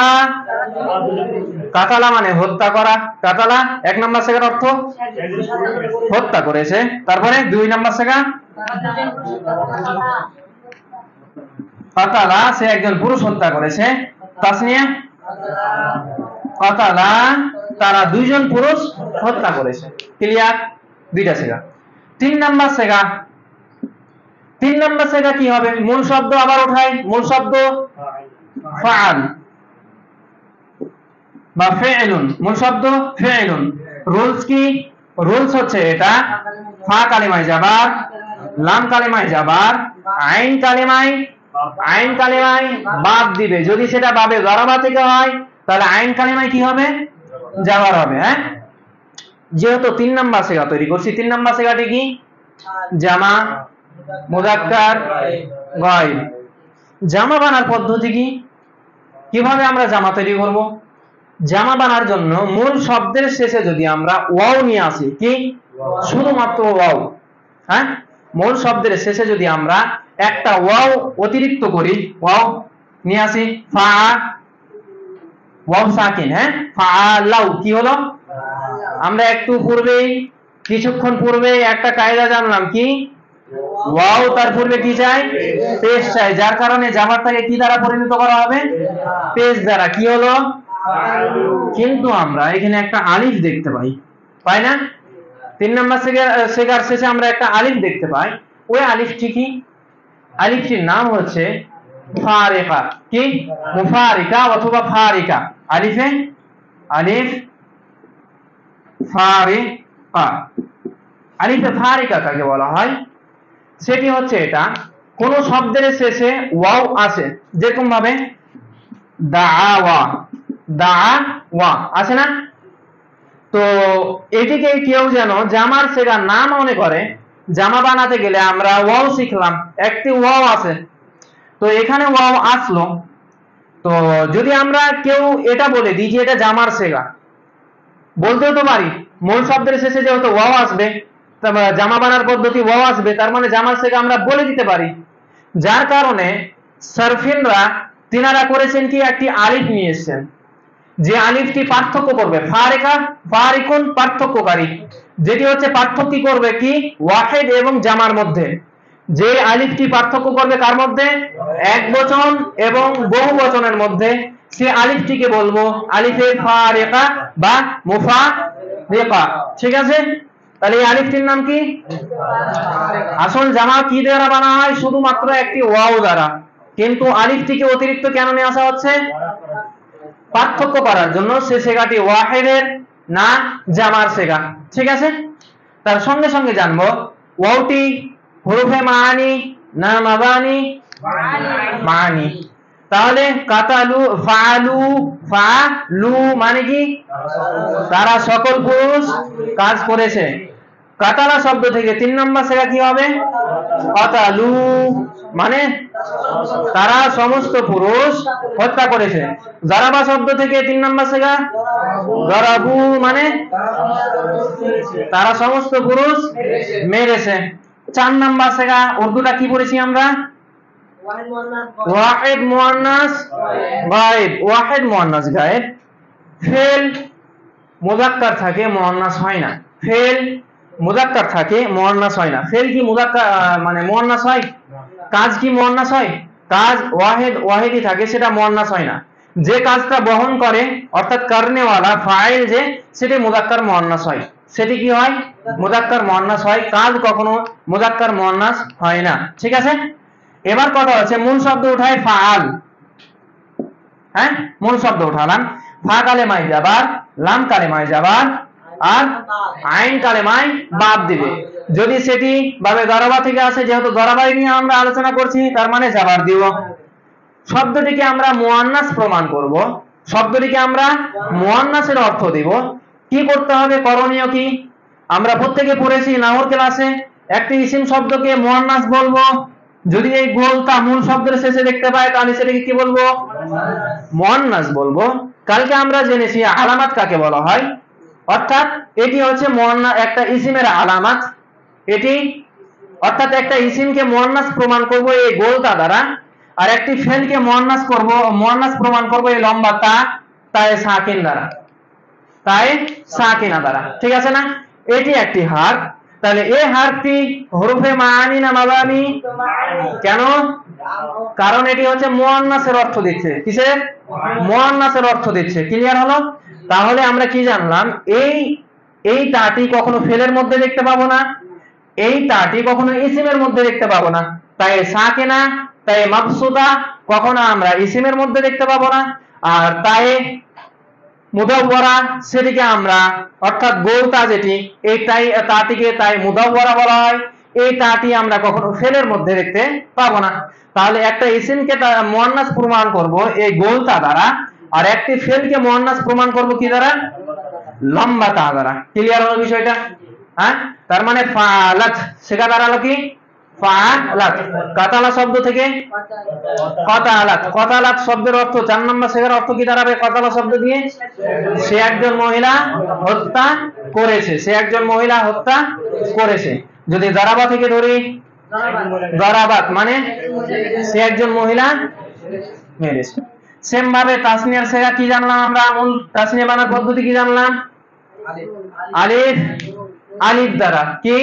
কাতালা মানে হত্যা করা, কাতালা 1 নাম্বার সেগার অর্থ হত্যা করেছে। তারপরে 2 নাম্বার সেগা কাতালা সে একজন পুরুষ হত্যা করেছে। তাসনিয়া কাতালা তারা 2 জন পুরুষ হত্যা করেছে। ক্লিয়ার, 2টা সেগা। 3 নাম্বার সেগা, 3 নাম্বার সেগা কি হবে, মূল শব্দ আবার উঠাই, মূল শব্দ ফাআল বা ফি'লুন, মূল শব্দ ফি'লুন। রুলস কি, রুলস হচ্ছে এটা ফা কালিমায় জাবার, লাম কালিমায় জাবার, আইন কালিমায় বাদ দিবে। যদি সেটা বাবে দরাবা থেকে হয় তাহলে আইন কালিমায় কি হবে, জাবার হবে। হ্যাঁ, যেহেতু 3 নাম্বার সিগা তৈরি করছি, 3 নাম্বার সিগাটি কি, জামা মুযাক্কার গায়ব। জামা বানার পদ্ধতি কি, কিভাবে আমরা জামা তৈরি করব? জামা বানার জন্য মূল শব্দের শেষে যদি আমরা ওয়াও নিয়ে আসি, কি, শুধুমাত্র ওয়াও, হ্যাঁ, মূল শব্দের শেষে যদি আমরা একটা ওয়াও অতিরিক্ত করি, ওয়াও নিয়ে আসি, ফা, ওয়াও সাকিন, হ্যাঁ, ফাআলাউ, কি হলো, আমরা একটু পূর্বেই, কিছুক্ষণ পূর্বে একটা কায়দা জানলাম, কি, ওয়াও তার পূর্বে কি চাই, পেশ চাই, যার কারণে জামারটাকে কি দ্বারা পরিণত করা হবে, পেশ দ্বারা। কি হলো, কিন্তু আমরা এখানে একটা আলিফ দেখতে পাই, পাই না? 3 নাম্বার সেগার শেষে আমরা একটা আলিফ দেখতে পাই। ওই আলিফটি কি, আলিফটির নাম হচ্ছে ফারিকা, কি, মুফারিকা অথবা ফারিকা। আলিফে, আলিফ ফারিকা, আলিফে ফারিকা কাকে বলা হয়? সেটি হচ্ছে এটা, কোন শব্দের শেষে ওয়াও আছে, যেরকম ভাবে দাআওয়া, দাআওয়া আছে না? তো এটিকে কেউ যেন জামার সেগা না মনে করে, জামা বানাতে গেলে আমরা ওয়াও শিখলাম, একটি ওয়াও আছে, তো এখানে ওয়াও আসলো, তো যদি আমরা কেউ এটা বলে দিই যে এটা জামার সেগা, বলতেও তো পারি, মূল শব্দের শেষে যেহেতু ওয়াও আসবে, জামা বানার পদ্ধতি ওয়াও আসবে, তার মানে জামার সেগা আমরা বলে দিতে পারি। যার কারণে সারফিনরা তিনারা করেছেন কি, একটি আলিফ নিয়ে এসেছেন, যে আলিফটি পার্থক্য করবে, ফারিকা ফারিকুন পার্থক্যকারী, যেটি হচ্ছে পার্থক্য করবে কি, ওয়াহিদ এবং জামার মধ্যে। যে আলিফটি পার্থক্য করবে কার মধ্যে, এক বচন এবং বহু বচনের মধ্যে, সে আলিফটিকে বলবো আলিফে ফারিকা বা মুফারিকা। ঠিক আছে, তাহলে এই আলিফটির নাম কি? আসল জামা কি দ্বারা বানা হয়? শুধুমাত্র একটি ওয়াও দ্বারা, কিন্তু আলিফটিকে অতিরিক্ত কেন নিয়ে আসা হচ্ছে? পার্থক্য করার জন্য। সে সেগাটি ওয়াহিদের না জামার সেগা। ঠিক আছে, তার সঙ্গে সঙ্গে জানবো ওয়াওটি হুরুফে মাআনি না মাবানি? মাআনি। তাহলে কাতালু, ফাআলু, ফাআলু মানে কি? তারা সকল পুরুষ কাজ করেছে। কাতালা শব্দ থেকে 3 নম্বর সেগা কি হবে? কাতালু মানে তারা সমস্ত পুরুষ হত্যা করেছে। জারাবা শব্দ থেকে 3 নম্বর সেগা জারাবু মানে তারা সমস্ত পুরুষ মেরেছে। 4 নম্বর সেগা উর্দুটা কি পড়েছি আমরা? ওয়াহিদ মুয়ান্নাস গায়েব। ওয়াহিদ মুয়ান্নাস গায়েব। ফেল মুযাক্কার থাকে, মুয়ান্নাস হয় না। ফেল মুযাক্কার থাকে, মুয়ান্নাস হয় না। ফেল কি মুযাক্কার মানে মুয়ান্নাস হয়? কাজ কি মুয়ান্নাস হয়? কাজ ওয়াহিদই থাকে, সেটা মুয়ান্নাস হয় না। যে কাজটা বহন করে অর্থাৎ করনেওয়ালা ফাইল, যে সেটি মুযাক্কার মুয়ান্নাস হয়, সেটি কি হয়? মুযাক্কার মুয়ান্নাস হয়। কাজ কখনো মুযাক্কার মুয়ান্নাস হয় না। ঠিক আছে, এবার কথা হচ্ছে মূল শব্দ উঠায় ফাআল। হ্যাঁ, মূল শব্দ উঠালাম। ফা কালেমায় যাবার, লাম কালেমায় যাবার, আর আইন কালেমায় বাদ দিবে। যদি সেটি ভাবে দরাবা থেকে আসে, যেহেতু দরাবাই নিয়ে আমরা আলোচনা করছি, তার মানে জাবার দিব। শব্দটিকে আমরা মুয়ান্নাস প্রমাণ করব, শব্দটিকে আমরা মুয়ান্নাসের অর্থ দেব, কি করতে হবে, করণীয় কি? আমরা প্রত্যেকে পড়েছি নাহর ক্লাসে, একটি ইসিম শব্দকে মুয়ান্নাস বলবো যদি এই গোলটা মূল শব্দের শেষে দেখতে পাই তাহলে সেটাকে কি বলবো, মুয়ান্নাস বলবো। কালকে আমরা জেনেছি আলামাত কাকে বলা হয়, অর্থাৎ এটি হচ্ছে মুয়ান্নাস, একটা ইসিমের আলামাত এটি, অর্থাৎ একটা ইসিমকে মুয়ান্নাস প্রমাণ করব এই গোলটা দ্বারা, আর একটি ফেলকে মুয়ান্নাস করব, মুয়ান্নাস প্রমাণ করব এই লম্বা তায়ে সাকিন দ্বারা, তায়ে সাকিনা দ্বারা, ঠিক আছে না? এটি একটি হারফ। তাহলে এই হারফটি হরফে মাআনি না মাবানি? কেন? কারণ এটি হচ্ছে মুয়ান্নাসের অর্থ দিচ্ছে। কিসের? মুয়ান্নাসের অর্থ দিচ্ছে। ক্লিয়ার হলো? তাহলে আমরা কি জানলাম, এই তাটি কখনো ফেলের মধ্যে দেখতে পাবো না, এই তাটি কখনো ইসিমের মধ্যে দেখতে পাবো না, তাই সাকিনা তাই মাবসুদা কখনো আমরা ইসিমের মধ্যে দেখতে পাবো না, আর তাই মুদাওয়ারা সেটিকে আমরা, অর্থাৎ গোলটা যেটি এই তাটিকে তাই মুদাওয়ারা বলা হয়, এই তাটি আমরা কখনো ফেলের মধ্যে দেখতে পাবো না। তাহলে একটা ইসিমকে মুয়ান্নাস প্রমাণ করব এই গোলটা দ্বারা, আর একটি ফেলকে মুয়ান্নাস প্রমাণ করব কি দ্বারা, লম্বা তা দ্বারা। ক্লিয়ার হলো বিষয়টা? হ্যাঁ, তার মানে ফালাত সেটা দাঁড়ালো কি, ফালাত। কাতালা শব্দ থেকে কাতালাত, কাতালাত শব্দের অর্থ 4 নম্বর শেখার অর্থ কি দাঁড়াবে কাতালা শব্দ দিয়ে, সে একজন মহিলা হত্যা করেছে, সে একজন মহিলা হত্যা করেছে। যদি দারাবা থেকে ধরি, দারাবাত মানে সে একজন মহিলা মেরেছে। সেম ভাবে তাসনিয়ার শেখা কি জানলাম আমরা, মূল তাসনিয়া বানার পদ্ধতি কি জানলাম, আলিফ, আলিফ দ্বারা কি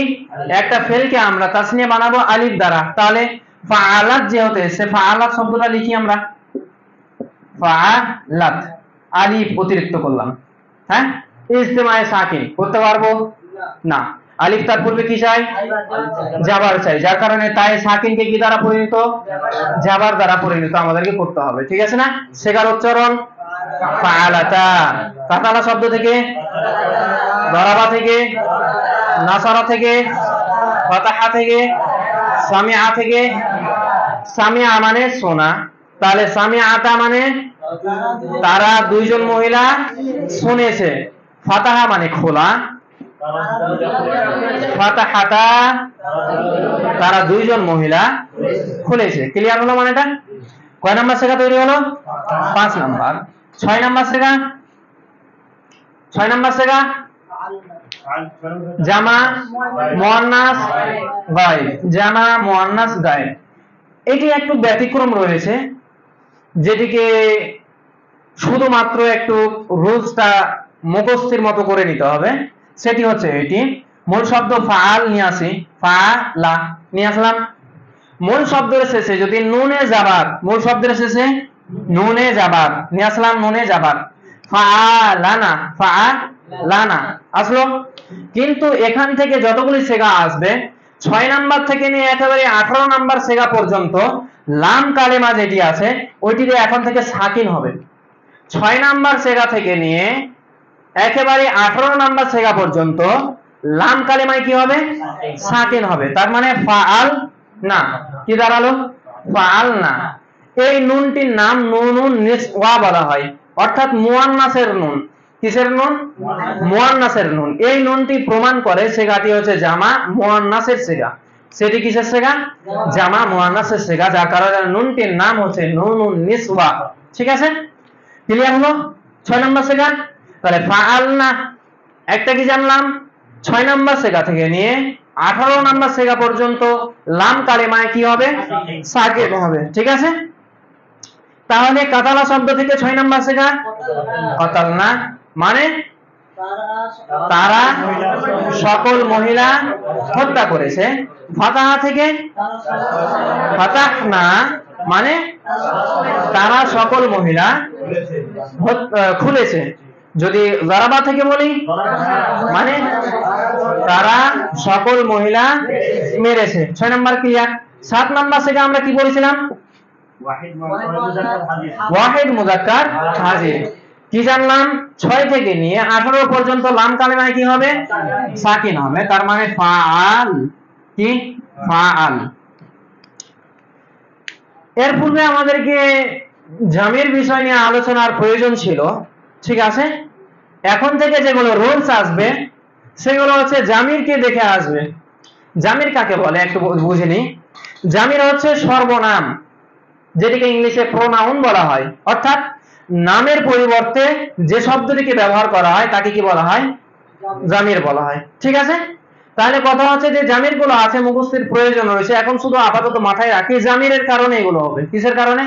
একটা ফেলকে আমরা তাসনিয়া বানাবো আলিফ দ্বারা। তাহলে ফাআলাত যে হতে সে ফাআলাত শব্দটা লিখি আমরা ফাআলাত, আলিফ অতিরিক্ত করলাম। হ্যাঁ, ইজতিমায়ে সাকিন করতে পারবো না, আলিফ তার পূর্বে কি চাই, জাবার চাই, যার কারণে তাই সাকিনকে কি দ্বারা পরিণত, জাবার দ্বারা পরিণত আমাদেরকে করতে হবে। ঠিক আছে না? শেখার উচ্চারণ ফাআলাতা, কাতালা শব্দ থেকে, দরাবা থেকে, নাসারা থেকে, ফাতাহা থেকে, সামিআ থেকে। সামিআ মানে শোনা, তাহলে সামিআতা মানে তারা দুইজন মহিলা শুনেছে, ফাতাহা মানে খোলা, ফাতাহাতা তারা দুইজন মহিলা খুলেছে। ক্লিয়ার হলো? মানে এটা কয় নাম্বার শেখা তৈরি হলো? 5 নাম্বার। 6 নাম্বার শেখা, 6 নাম্বার শেখা জামা মুয়ান্নাস গায়ব, জামা মুয়ান্নাস গায়ব। এটি একটু ব্যতিক্রম রয়েছে, যেটিকে শুধুমাত্র একটু রুলসটা মুখস্থির মতো করে নিতে হবে। সেটি হচ্ছে এটি, মূল শব্দ ফাআল নিয়ে আসি, ফাআলা নিয়ে আসলাম, মূল শব্দের শেষে যদি নুনে জাবার, মূল শব্দের শেষে নুনে জাবার নিয়ে আসলাম, নুনে জাবার, ফাআলানা, ফাআলানা আসলো। কিন্তু এখান থেকে যতগুলি সেগা আসবে 6 নাম্বার থেকে নিয়ে একেবারে 18 নাম্বার সেগা পর্যন্ত লাম কালেমা যেটি আছে ওইটিতে এখন থেকে সাকিন হবে। 6 নাম্বার সেগা থেকে নিয়ে একেবারে 18 নাম্বার সেগা পর্যন্ত লাম কালেমায় কি হবে, সাকিন হবে। তার মানে ফাআল না, কি দাঁড়ালো, ফাআল না। এই নুনটির নাম নুনুন নিসওয়া বলা হয়, অর্থাৎ মুয়ান্নাসের নুন। কিসের নুন? মুয়ান্নাসের নুন। এই নুনটি প্রমাণ করে সেগাটি হচ্ছে জামা মুয়ান্নাসের সেগা। সেটি কিসের সেগা? জামা মুয়ান্নাসের সেগা, যার কারণে নুনটির নাম হচ্ছে নুনুন নিসওয়া। ঠিক আছে? ক্লিয়ার হলো? 6 নম্বর সেগা। তাহলে ফাআলনা একটা কি জানলাম, 6 নম্বর সেগা থেকে নিয়ে 18 নম্বর সেগা পর্যন্ত লাম কালেমায় কি হবে, সাকিন হবে। ঠিক আছে? তাহলে কাতালা শব্দ থেকে 6 নম্বর সেগা কাতালনা মানে তারা সকল মহিলা হত্যা করেছে। ফাতাহা থেকে ফাতাহনা মানে তারা সকল মহিলা খুলেছে। যদি জারাবা থেকে বলি মানে তারা সকল মহিলা মেরেছে। 6 নাম্বার ক্লিয়ার। 7 নাম্বার থেকে আমরা কি বলেছিলাম, ওয়াহিদ মুযাক্কার হাজির। কি জানলাম, 6 থেকে নিয়ে 18 পর্যন্ত লাম কালেমায় কি হবে, সাকিন হবে। তার মানে ফাআল, কি ফাআল। এর পূর্বে আমাদেরকে জামির বিষয় নিয়ে আলোচনার প্রয়োজন ছিল, ঠিক আছে। এখন থেকে যেগুলো রুলস আসবে সেগুলো হচ্ছে জামিরকে দেখে আসবে। জামির কাকে বলে একটু বুঝে নিই। জামির হচ্ছে সর্বনাম, যেটিকে ইংলিশে প্রোনাউন বলা হয়, অর্থাৎ নামের পরিবর্তে যে শব্দটিকে ব্যবহার করা হয় তাকে কি বলা হয়? জামির বলা হয়, ঠিক আছে। তাহলে কথা হচ্ছে যে জামির গুলো আছে, মুখস্থের প্রয়োজন রয়েছে, এখন শুধু আপাতত মাথায় রাখি জামিরের কারণে এগুলো হবে। কিসের কারণে?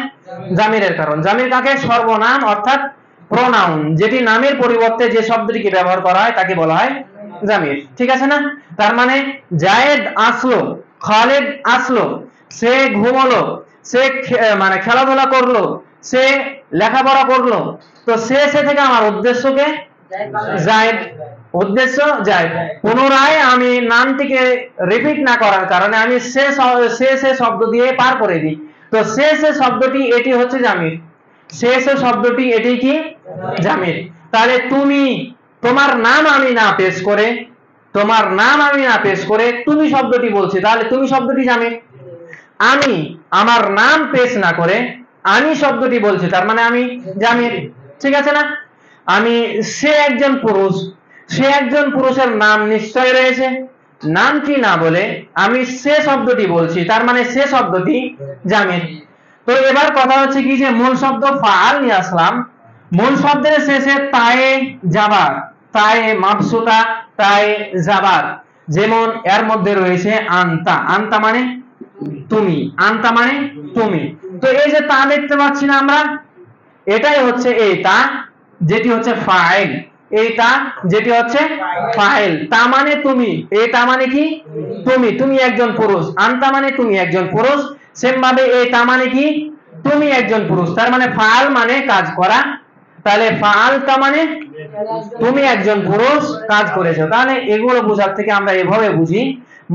জামিরের কারণ। জামির কাকে? সর্বনাম অর্থাৎ প্রোনাউন, যেটি নামের পরিবর্তে যে শব্দটিকে ব্যবহার করা হয় তাকে বলা হয় জামির, ঠিক আছে না? তার মানে জায়েদ আসলো, খালেদ আসলো, সে ঘুমলো, সে মানে খেলাধুলা করলো, সে লেখাপড়া করলো, তো সে থেকে আমার উদ্দেশ্যকে জায়েদ, উদ্দেশ্য জায়েদ। পুনরায় আমি নামটিকে রিপিট না করার কারণে আমি সে শব্দ দিয়ে পার করে দিই, তো সে শব্দটি এটি হচ্ছে জামির। সে শব্দটি এটি কি? জামির। তাহলে তুমি, তোমার নাম আমি না পেশ করে, তোমার নাম আমি না পেশ করে তুমি শব্দটি বলছি, তাহলে তুমি শব্দটি জামির। আমি আমার নাম পেশ না করে আমি শব্দটি বলছি, তার মানে আমি জামির, ঠিক আছে না? আমি সে একজন পুরুষ, সে একজন পুরুষের নাম নিশ্চয় রয়েছে, নামটি না বলে আমি সে শব্দটি বলছি, তার মানে সে শব্দটি জামির। তো এবার কথা হচ্ছে কি যে মূল শব্দ ফাআল নিয়ে আসলাম। মূল শব্দের শেষে তায়ে জাবার, তায়ে মাবসুতা, তায়ে জাবার, যেমন এর মধ্যে রয়েছে আনতা, আনতা মানে তুমি, আনতা মানে তুমি। তো এই যে তা দেখতে পাচ্ছি না আমরা, এটাই হচ্ছে এই তা, যেটি হচ্ছে ফাইল, এইটা যেটি হচ্ছে ফাইল। তা মানে তুমি, এটা মানে কি? তুমি, তুমি একজন পুরুষ। আনতা মানে তুমি একজন পুরুষ, সেম ভাবে এটা মানে কি? তুমি একজন পুরুষ। তার মানে ফাল মানে কাজ করা, তাহলে ফাল তা মানে তুমি একজন পুরুষ কাজ করেছো। তাহলে এগুলো বোঝার থেকে আমরা এভাবে বুঝি,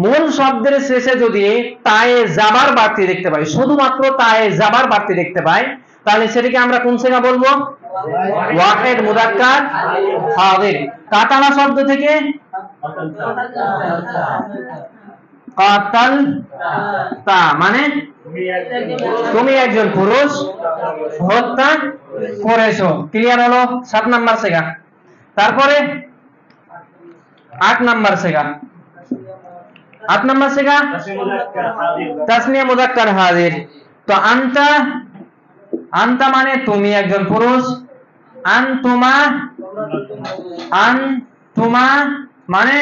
মূল শব্দের শেষে যদি তায়ে জাবার বাড়তি দেখতে পাই, শুধুমাত্র তায়ে জাবার বাড়তি দেখতে পাই, তাহলে সেটাকে আমরা কোন সিগা বলবো? ওয়াহিদ মুযাক্কার হাযির। কাতালা শব্দ থেকে কাতাল তা মানে তুমি একজন পুরুষ হত্যা করেছো। ক্লিয়ার হলো? 7 নাম্বার সেগা। তারপরে 8 নাম্বার সেগা, 8 নাম্বার সেগা তাসনিয়া মুযাক্কার হাযির। তো আনতা, আনতা মানে তুমি একজন পুরুষ, আনতুমা, আনতুমা মানে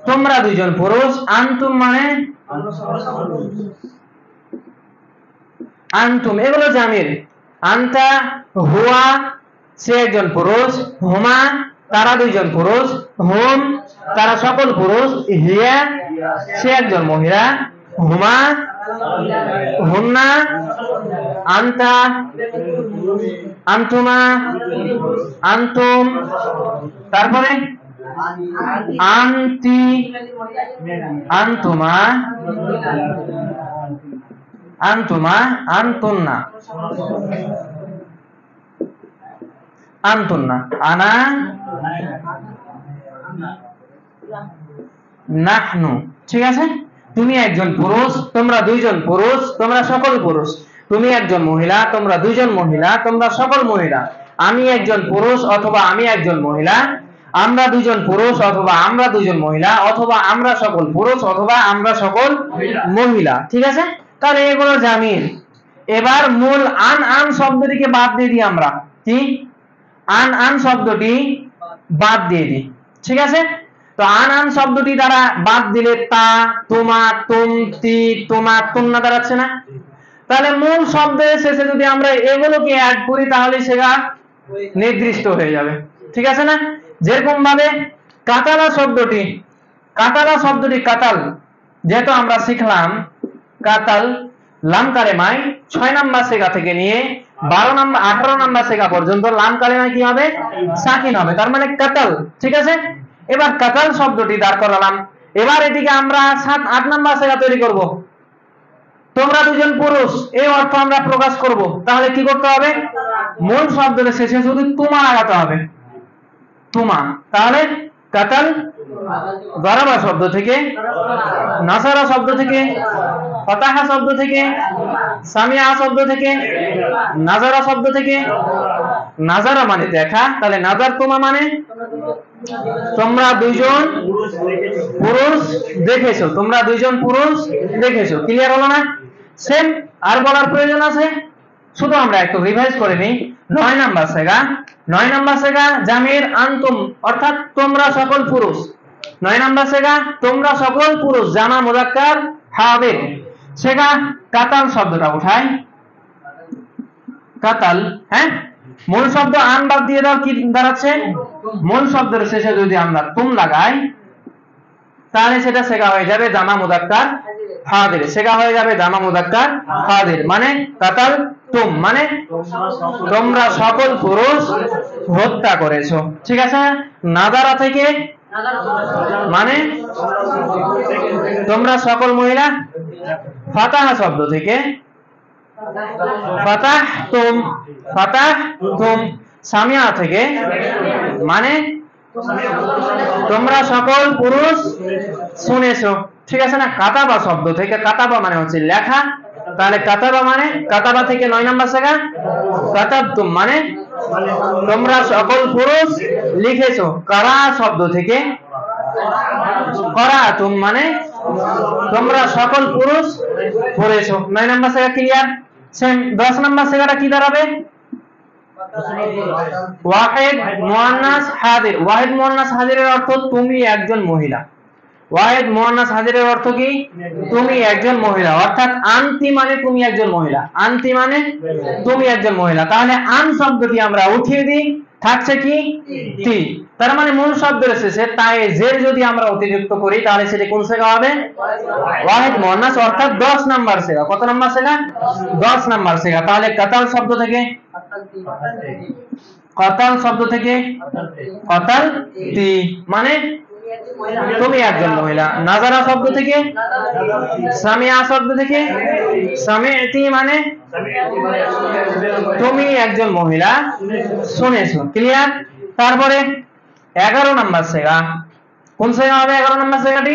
তোমরা দুইজন পুরুষ, আনতুম মানে আনতুম, এগুলো জামির। আনতা, হুয়া সে একজন পুরুষ, হুমা তারা দুইজন পুরুষ, হুম তারা সকল পুরুষ, হিয়া সে একজন মহিলা, হুমা হুন্না, আনতা আনতুমা আনতুম, তারপরে আনতি আনতুমা আনতুমা আনতুন্না আনতুন্না, আনা নাহনু, ঠিক আছে। তুমি একজন পুরুষ, তোমরা দুইজন পুরুষ, তোমরা সকল পুরুষ। তুমি একজন মহিলা, তোমরা দুইজন মহিলা, তোমরা সকল মহিলা। আমি একজন পুরুষ অথবা আমি একজন মহিলা, আমরা দুইজন পুরুষ অথবা আমরা দুইজন মহিলা, অথবা আমরা সকল পুরুষ অথবা আমরা সকল মহিলা, ঠিক আছে। তাহলে এগুলো জামির। এবার মূল আন আন শব্দটিকে বাদ দিয়ে দিই আমরা, কি? আন আন শব্দটি বাদ দিয়ে দিই, ঠিক আছে। তো আন আন শব্দটি দ্বারা বাদ দিলে তা, তোমা, তুম, তি, তোমা, তুন্না দাঁড়াচ্ছে না? তাহলে মূল শব্দের শেষে যদি আমরা এগুলোকে অ্যাড করি তাহলে সেটা নির্দিষ্ট হয়ে যাবে, ঠিক আছে না? যেরকম ভাবে কাতালা শব্দটি, কাতালা শব্দটি কাতাল, যেহেতু আমরা শিখলাম কাতাল লাম কালেমায় 6 নাম্বার সেগা থেকে নিয়ে 12 নাম্বার 18 নাম্বার সেগা পর্যন্ত লাম কালেমায় কি হবে? সাকিন হবে, তার মানে কাতাল, ঠিক আছে। এবার কাতাল শব্দটি দাঁড় করালাম, এবার এটিকে আমরা 7 8 নাম্বার সেগা তৈরি করব। তোমরা দুজন পুরুষ এই অর্থ আমরা প্রকাশ করব, তাহলে কি করতে হবে? মূল শব্দের শেষে শুধু তোমা লাগাতে হবে, তোমা। তাহলে কাতাল, গরাবা শব্দ থেকে, নাসারা শব্দ থেকে, ফাতাহা শব্দ থেকে, সামিআ শব্দ থেকে, নাজারা শব্দ থেকে। নাজারা মানে দেখা, তাহলে নাজারতুমা মানে তোমরা দুইজন পুরুষ দেখেছো, তোমরা দুইজন পুরুষ দেখেছো। ক্লিয়ার হলো না? সেম আর বলার প্রয়োজন আছে? শুধু আমরা একটু রিভাইজ করে নিই। 9 নাম্বার সেগা, 9 নাম্বার সেগা জামির আনতুম, অর্থাৎ তোমরা সকল পুরুষ। 9 নাম্বার সেগা তোমরা সকল পুরুষ, জামা মুযাক্কার হাদির। সেগা কাতাল শব্দটা উঠাই, কাতাল। হ্যাঁ, মূল শব্দ আন বাদ দিয়ে দাও, কি দাঁড়াচ্ছে? মূল শব্দের শেষে যদি আমরা তুম লাগাই তাহলে সেটা সেগা হয়ে যাবে জামা মুযাক্কার হাদির। সেগা হয়ে যাবে জামা মুযাক্কার হাদির, মানে কাতাল তুম মানে তোমরা সকল পুরুষ হত্যা করেছো। ঠিক আছে? নাজারা থেকে মানে তোমরা সকল মহিলা। ফাতাহা শব্দ থেকে ফাতাহতুম, ফাতাহতুম। সামিআ থেকে মানে তোমরা সকল পুরুষ শুনেছো। ঠিক আছে না? কাতাবা শব্দ থেকে, কাতাবা মানে হচ্ছে লেখা, তাহলে কাতাবা মানে, কাতাবা থেকে 9 নাম্বার সেগা কাতাবতুম মানে তোমরা সকল পুরুষ লিখেছো। কারা শব্দ থেকে করাতুম মানে তোমরা সকল পুরুষ পড়েছো। 9 নাম্বার সেগা ক্লিয়ার? সেম 10 নাম্বার সেগাটা কি দাঁড়াবে? ওয়াহিদ মুয়ান্নাস হাদির। ওয়াহিদ মুয়ান্নাস হাদিরের অর্থ তুমি একজন মহিলা। ওয়াহিদ মুয়ান্নাস হাদিরের অর্থ কি? তুমি একজন মহিলা, অর্থাৎ আনতি মানে তুমি একজন মহিলা, আনতি মানে তুমি একজন মহিলা। তাহলে আন শব্দটি আমরা উঠিয়ে দিই, থাকছে কি? তি। তার মানে মূল শব্দের শেষে তাই জের যদি আমরা অতিরিক্ত করি তাহলে সেটা কোন সেগা হবে? ওয়াহিদ মুয়ান্নাস, অর্থাৎ 10 নাম্বার সেগা। কত নাম্বার সেগা? 10 নাম্বার সেগা। তাহলে কাতাল শব্দ থেকে, কাতাল শব্দ থেকে কাতাল তি মানে তুমি একজন মহিলা। নাজারা শব্দ থেকে, সামিআ শব্দ থেকে সামিআতি মানে তুমি একজন মহিলা শুনেছো। ক্লিয়ার? তারপরে 11 নাম্বার সেগা, কোন সেগা হবে 11 নাম্বার সেগাটি?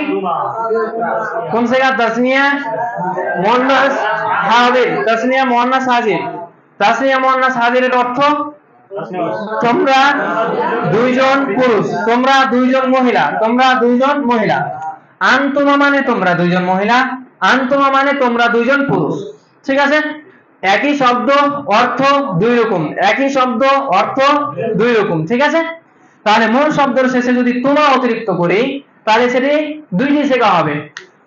কোন সেগা? তাসনিয়া মুয়ান্নাস হাজির। তাসনিয়া মুয়ান্নাস হাজির। তাসনিয়া মুয়ান্নাস হাজিরের অর্থ তোমরা দুইজন পুরুষ, তোমরা দুইজন মহিলা, তোমরা দুইজন মহিলা। আনতুমা মানে তোমরা দুইজন মহিলা, আনতুমা মানে তোমরা দুইজন পুরুষ। ঠিক আছে? একই শব্দ অর্থ দুই রকম, একই শব্দ অর্থ দুই রকম। ঠিক আছে? তাহলে মূল শব্দের শেষে যদি তুমা অতিরিক্ত করি তাহলে সেটি দুইটি সেগা হবে।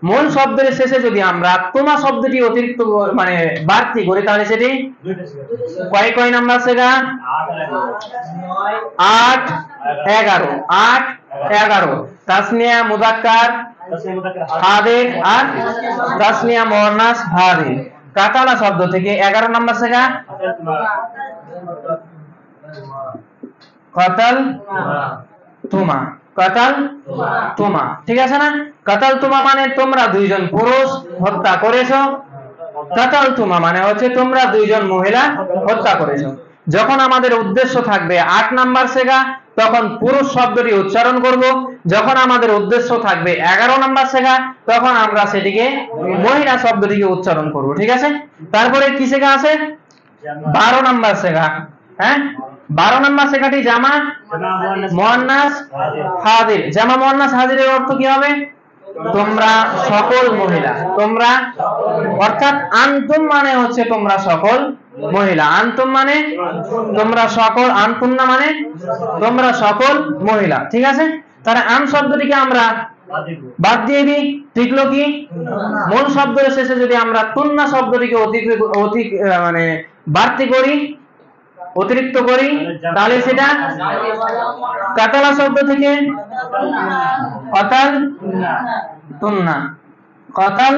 মূল শব্দের শেষে যদি আমরা তুমা শব্দটি অতিরিক্ত মানে বাড়তি করি তাহলে সেটি কয় নাম্বার সেগা? 8 11। 8 11। তাসনিয়া মুযাক্কার হাদির আর তাসনিয়া মুয়ান্নাস হাদির। কাতালা শব্দ থেকে 11 নাম্বার সেগা কাতাল তুমা, কাতাল তুমা। ঠিক আছে না? কাতাল তুমা মানে তোমরা দুইজন পুরুষ হত্যা করেছো। কাতাল তুমা মানে হচ্ছে তোমরা দুইজন মহিলা হত্যা করেছো। যখন আমাদের উদ্দেশ্য থাকবে 8 নাম্বার সেগা তখন পুরুষ শব্দটি উচ্চারণ করব। যখন আমাদের উদ্দেশ্য থাকবে 11 নাম্বার সেগা তখন আমরা সেটিকে মহিলা শব্দটিকে উচ্চারণ করব। ঠিক আছে? তারপরে কি সেগা আছে? 12 নাম্বার সেগা। হ্যাঁ, 12 নাম্বার সেগাটি জামা মুয়ান্নাস হাজির। জামা মুয়ান্নাস হাজিরের অর্থ কি হবে? তোমরা সকল মহিলা, তোমরা, অর্থাৎ আনতুম মানে হচ্ছে তোমরা সকল মহিলা, আনতুম মানে তোমরা সকল, আনতুন্না মানে তোমরা সকল মহিলা। ঠিক আছে? তাহলে আন শব্দটিকে আমরা বাদ দিয়ে দিই, টিকলো কি? মূল শব্দের শেষে যদি আমরা তুন্না শব্দটিকে মানে বাড়তি করি, অতিরিক্ত করি তাহলে সেটা কাতালা শব্দ থেকে কাতাল তুন্না, কাতাল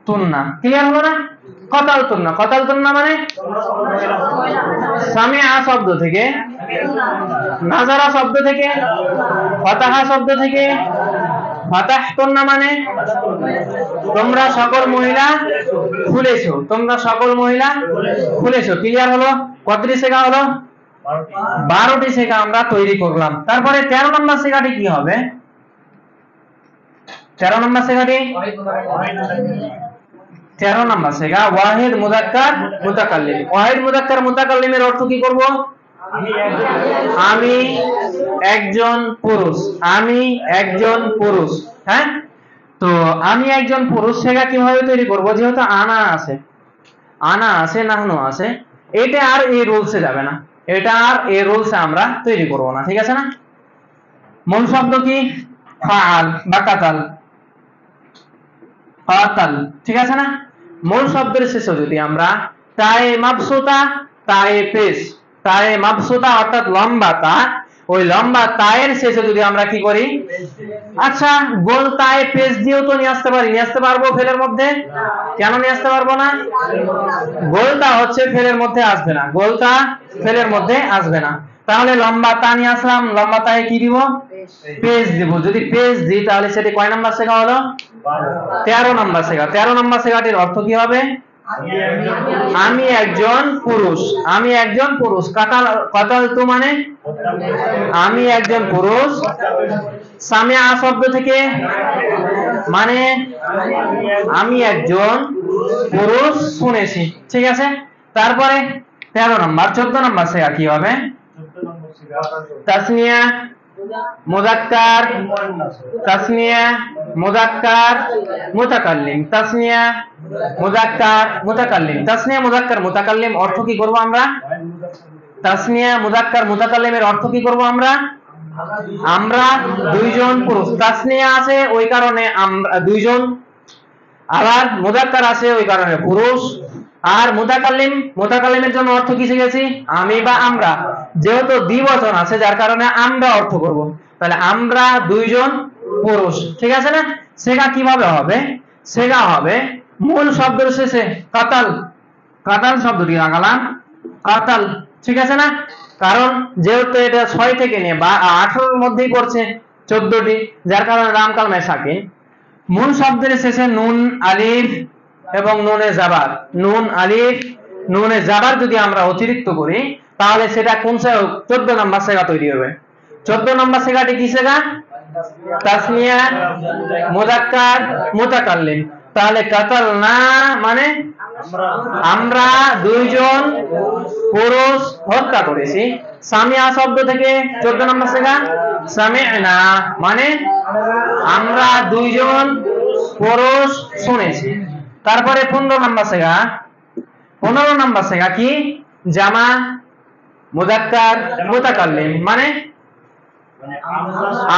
তুন্না। ক্লিয়ার হলো না? কাতাল তুন্না, কাতাল তুন্না মানে সামিআ শব্দ থেকে, নাজারা শব্দ থেকে, ফাতাহা শব্দ থেকে, ফাতাহতুন্না মানে তোমরা সকল মহিলা খুলেছো, তোমরা সকল মহিলা খুলেছো। ক্লিয়ার হলো? কতটি সেগা হলো? 12টি সেগা আমরা তৈরি করলাম। তারপরে 13 নম্বর সেগাটি কি হবে? 13 নম্বর সেগাটি 13 নম্বর সেগা ওয়াহিদ মুযাক্কার মুতাকাল্লিম। ওয়াহিদ মুযাক্কার মুতাকাল্লিমের অর্থ কি করব? আমি একজন পুরুষ, আমি একজন পুরুষ। হ্যাঁ, তো আমি একজন পুরুষ সেগা কিভাবে তৈরি করব? যেহেতু আনা আছে নাহনু আছে, এটা আর এই রুলসে যাবে না, এটা আর এই রুলসে আমরা তৈরি করব না, ঠিক আছে না? মূল শব্দ কি? ফাআল বা কাতাল, কাতাল, ঠিক আছে না? মূল শব্দের শেষে যদি আমরা তায়ে মাবসুতা, তায়ে পেশ, তায়ে মাবসুতা অর্থাৎ লম্বা তা, ওই লম্বা তায়ের শেষে যদি আমরা কি করি? আচ্ছা, গোল তায়ে পেশ দিয়েও তো নিয়ে আসতে পারি, নিয়ে আসতে পারবো ফেলের মধ্যে? কেন নিয়ে আসতে পারবো না? গোলটা হচ্ছে ফেলের মধ্যে আসবে না, গোলটা ফেলের মধ্যে আসবে না। তাহলে লম্বা তা নিয়ে আসলাম, লম্বা তায়ে কি দিব? পেজ দিব। যদি পেজ দিই তাহলে সেটি কয় নাম্বার সেগা হলো? 13 নাম্বার সেগা। 13 নাম্বার সেগাটির অর্থ কি হবে? আমি একজন পুরুষ, আমি একজন পুরুষ। কাতাল, কাতাল তো মানে আমি একজন পুরুষ। সামিয়া শব্দ থেকে মানে আমি একজন পুরুষ শুনেছি, ঠিক আছে? তারপরে 13 নাম্বার 14 নাম্বার সেগা কি হবে? তাসনিয়া মুযাক্কার, তাসনিয়া মুযাক্কার মুতাকাল্লিম, তাসনিয়া মুযাক্কার মুতাকাল্লিম। তাসনিয়া মুযাক্কার মুতাকাল্লিম অর্থ কি করব আমরা? তাসনিয়া মুযাক্কার মুতাকাল্লিমের অর্থ কি করব আমরা? আমরা দুইজন পুরুষ। তাসনিয়া আছে ওই কারণে আমরা দুইজন, আবার মুযাক্কার আছে ওই কারণে পুরুষ, আর মুতাকাল্লিম, মুতাকাল্লিমের জন্য অর্থ কি শিখেছি? আমি বা আমরা। যেহেতু দ্বিবচন আছে যার কারণে আমরা অর্থ করব। তাহলে আমরা দুইজন পুরুষ, ঠিক আছে না? সেগা কিভাবে হবে? সেগা হবে মূল শব্দের শেষে কাতাল, কাতাল শব্দটি লাগালাম, কাতাল, ঠিক আছে না? কারণ যেহেতু এটা 6 থেকে নিয়ে বা 18 এর মধ্যেই পড়ছে 14টি, যার কারণে লাম কালমায়ে সাকিন। মূল শব্দের শেষে নুন আলিফ এবং নুনে জাবার, নুন আলিফ নুনে জাবার যদি আমরা অতিরিক্ত করি তাহলে সেটা কোন সেগা? 14 নাম্বার সেগা তৈরি হবে। 14 নাম্বার সেগাটি কি সেগা? তাসনিয়া মুযাক্কার মুতাকাল্লিম। তাহলে কাতাল না মানে আমরা দুইজন পুরুষ হত্যা করেছি। সামিয়া শব্দ থেকে 14 নম্বর সেগা সামি'না মানে আমরা দুইজন পুরুষ শুনেছি। তারপরে 15 নম্বর সেগা, 15 নম্বর সেগা কি? জামা মুযাক্কার মুতাকাল্লিম মানে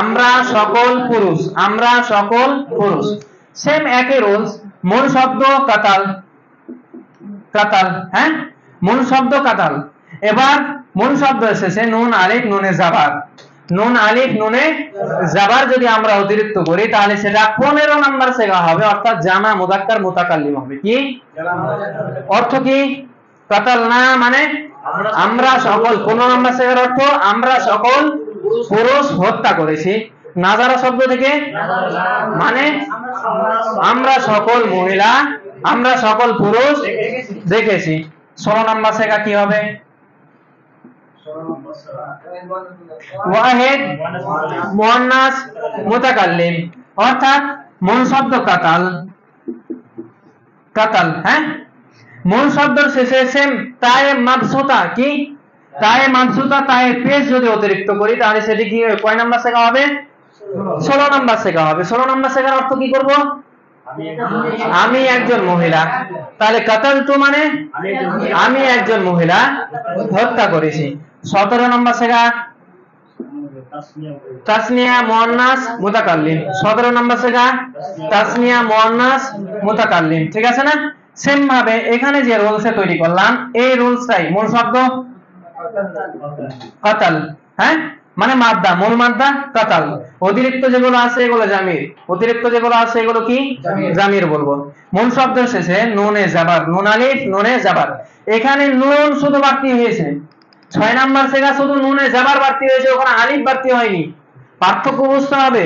আমরা সকল পুরুষ, আমরা সকল পুরুষ। সেম একই রুলস। মূল শব্দ কাতাল, কাতাল, হ্যাঁ, মূল শব্দ কাতাল। এবার মূল শব্দ এসেছে নুন আলিফ নুনে জাবার, নুন আলিফ নুনে জাবার যদি আমরা অতিরিক্ত করি তাহলে সেটা 15 নাম্বার সেগা হবে, অর্থাৎ জামা মুযাক্কার মুতাকাল্লিম হবে। কি অর্থ? কি? কাতাল না মানে আমরা সকল। 15 নাম্বার সেগার অর্থ আমরা সকল পুরুষ হত্যা করেছি। নাজারা শব্দ থেকে মানে আমরা সকল মহিলা, আমরা সকল পুরুষ দেখেছি। 16 নাম্বার সেগা কি হবে? ওয়াহিদ মুয়ান্নাস মুতাকাল্লিম, অর্থাৎ মূল শব্দ কাতাল, কাতাল, হ্যাঁ, মূল শব্দের শেষে সেম তায়ে মাবসুতা, কি তায়ে মাবসুতা তায়ে পেশ যদি অতিরিক্ত করি তাহলে সেটি কি কয় নাম্বার সেগা হবে? 16 নাম্বার সেগা হবে। 16 নাম্বার সেগার অর্থ কি করব? আমি একজন মহিলা। তাহলে কাতাল তো মানে আমি একজন মহিলা হত্যা করেছি। 17 নম্বর সেগা তাসনিয়া মুয়ান্নাস মুতাকাল্লিম, 17 নম্বর সেগা তাসনিয়া মুয়ান্নাস মুতাকাল্লিম, ঠিক আছে না? সেম ভাবে এখানে যে রুলসে তৈরি করলাম এই রুলসটাই মূল শব্দ কাতাল, হ্যাঁ, মানে মাদ্দা, মূল মাদ্দা কাতাল। অতিরিক্ত যেগুলো আছে এগুলো জামির, অতিরিক্ত যেগুলো আছে এগুলো কি জামির বলবো। মূল শব্দের শেষে নুনে জাবার, নুন আলিফ নুনে জাবার। এখানে নুন শুধু বাড়তি হয়েছে, 6 নাম্বার সেগা শুধু নুনে জাবার বাড়তি হয়েছে, ওখানে আলিফ বাড়তি হয়নি। পার্থক্য বুঝতে হবে।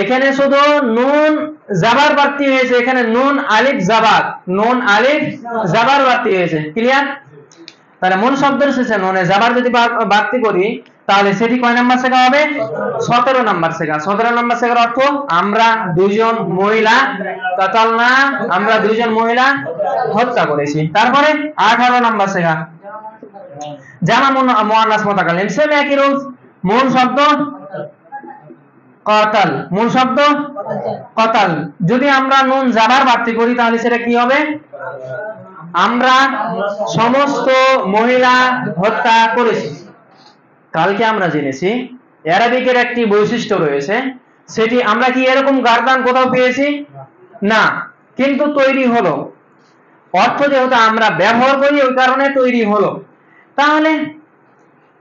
এখানে শুধু নুন জাবার বাড়তি হয়েছে, এখানে নুন আলিফ জাবার, নুন আলিফ জাবার বাড়তি হয়েছে। ক্লিয়ার? তাহলে মূল শব্দের শেষে নুনে জাবার যদি বাড়তি করি তাহলে সেটি কয় নাম্বার সেগা হবে? 17 নাম্বার সেগা। 17 নাম্বার সেগার অর্থ আমরা দুইজন মহিলা কাতালনা, আমরা দুইজন মহিলা হত্যা করেছি। তারপরে 18 নাম্বার সেগা জামা মুয়ান্নাস মুতাকাল্লিম, সেম একই রুল। মূল শব্দ কতাল, মূল শব্দ কতাল। যদি আমরা নুন জাবার বাড়তি করি তাহলে সেটা কি হবে? আমরা সমস্ত মহিলা হত্যা করেছি। কালকে আমরা জেনেছি অ্যারাবিকের একটি বৈশিষ্ট্য রয়েছে, সেটি আমরা কি এরকম গার্দান কোথাও পেয়েছি না, কিন্তু তৈরি হলো। অর্থ যেহেতু আমরা ব্যবহার করি ওই কারণে তৈরি হলো। তাহলে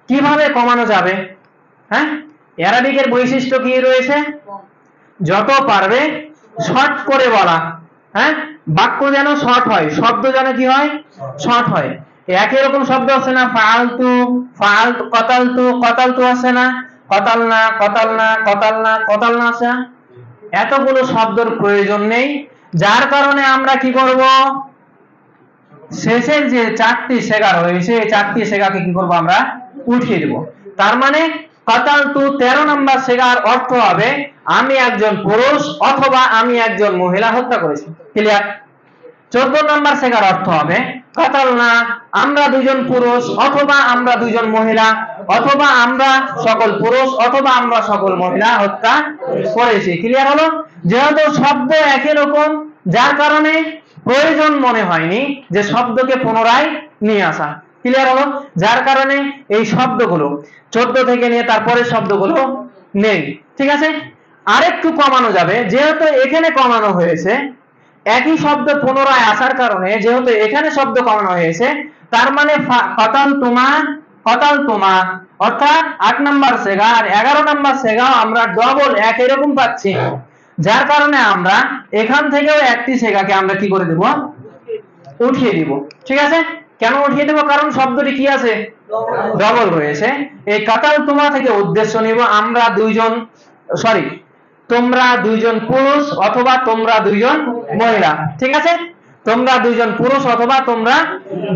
কিভাবে কমানো যাবে? হ্যাঁ, অ্যারাবিকের বৈশিষ্ট্য কি রয়েছে? যত পারবে শর্ট করে বলা। হ্যাঁ, বাক্য যেন শর্ট হয়, শব্দ যেন কি হয়? শর্ট হয়। একই রকম শব্দ আছে না, ফালতু ফালতু, কতালতু কতালতু আছে না, কতালনা কতালনা কতালনা কতালনা আছে না? এতগুলো শব্দের প্রয়োজন নেই, যার কারণে আমরা কি করব? শেষের যে 4টি সেগা রয়েছে এই 4টি সেগাকে কি করব? আমরা উঠিয়ে দেব। তার মানে কতালতু 13 নম্বর সেগার অর্থ হবে আমি একজন পুরুষ অথবা আমি একজন মহিলা হত্যা করেছি। ক্লিয়ার? 14 নম্বর সেগার অর্থ হবে কতালনা, আমরা দুজন পুরুষ অথবা আমরা দুজন মহিলা অথবা আমরা সকল পুরুষ অথবা আমরা সকল মহিলা হত্যা করেছি। ক্লিয়ার হলো? যেহেতু শব্দ একই রকম, যার কারণে প্রয়োজন মনে হয়নি যে শব্দকে পুনরায় নিয়ে আসা। ক্লিয়ার হলো? যার কারণে এই শব্দগুলো 14 থেকে নিয়ে তারপরে শব্দগুলো নেই। ঠিক আছে? আরেকটু কমানো যাবে, যেহেতু এখানে কমানো হয়েছে, একই শব্দ পুনরায় আসার কারণে যেহেতু এখানে শব্দ কমানো হয়েছে, তার মানে কতাল তোমা অর্থাৎ 8 নাম্বার সেগা আর 11 নাম্বার সেগাও আমরা ডবল একই রকম পাচ্ছি, যার কারণে আমরা এখান থেকেও একটি সেগাকে আমরা কি করে দেব? উঠিয়ে দিব। ঠিক আছে? কেন উঠিয়ে দেব? কারণ শব্দটি কি আছে? ডবল রয়েছে। এই কাতাল তোমা থেকে উদ্দেশ্য নিব আমরা দুইজন, সরি, তোমরা দুইজন পুরুষ অথবা তোমরা দুইজন মহিলা। ঠিক আছে? তোমরা দুইজন পুরুষ অথবা তোমরা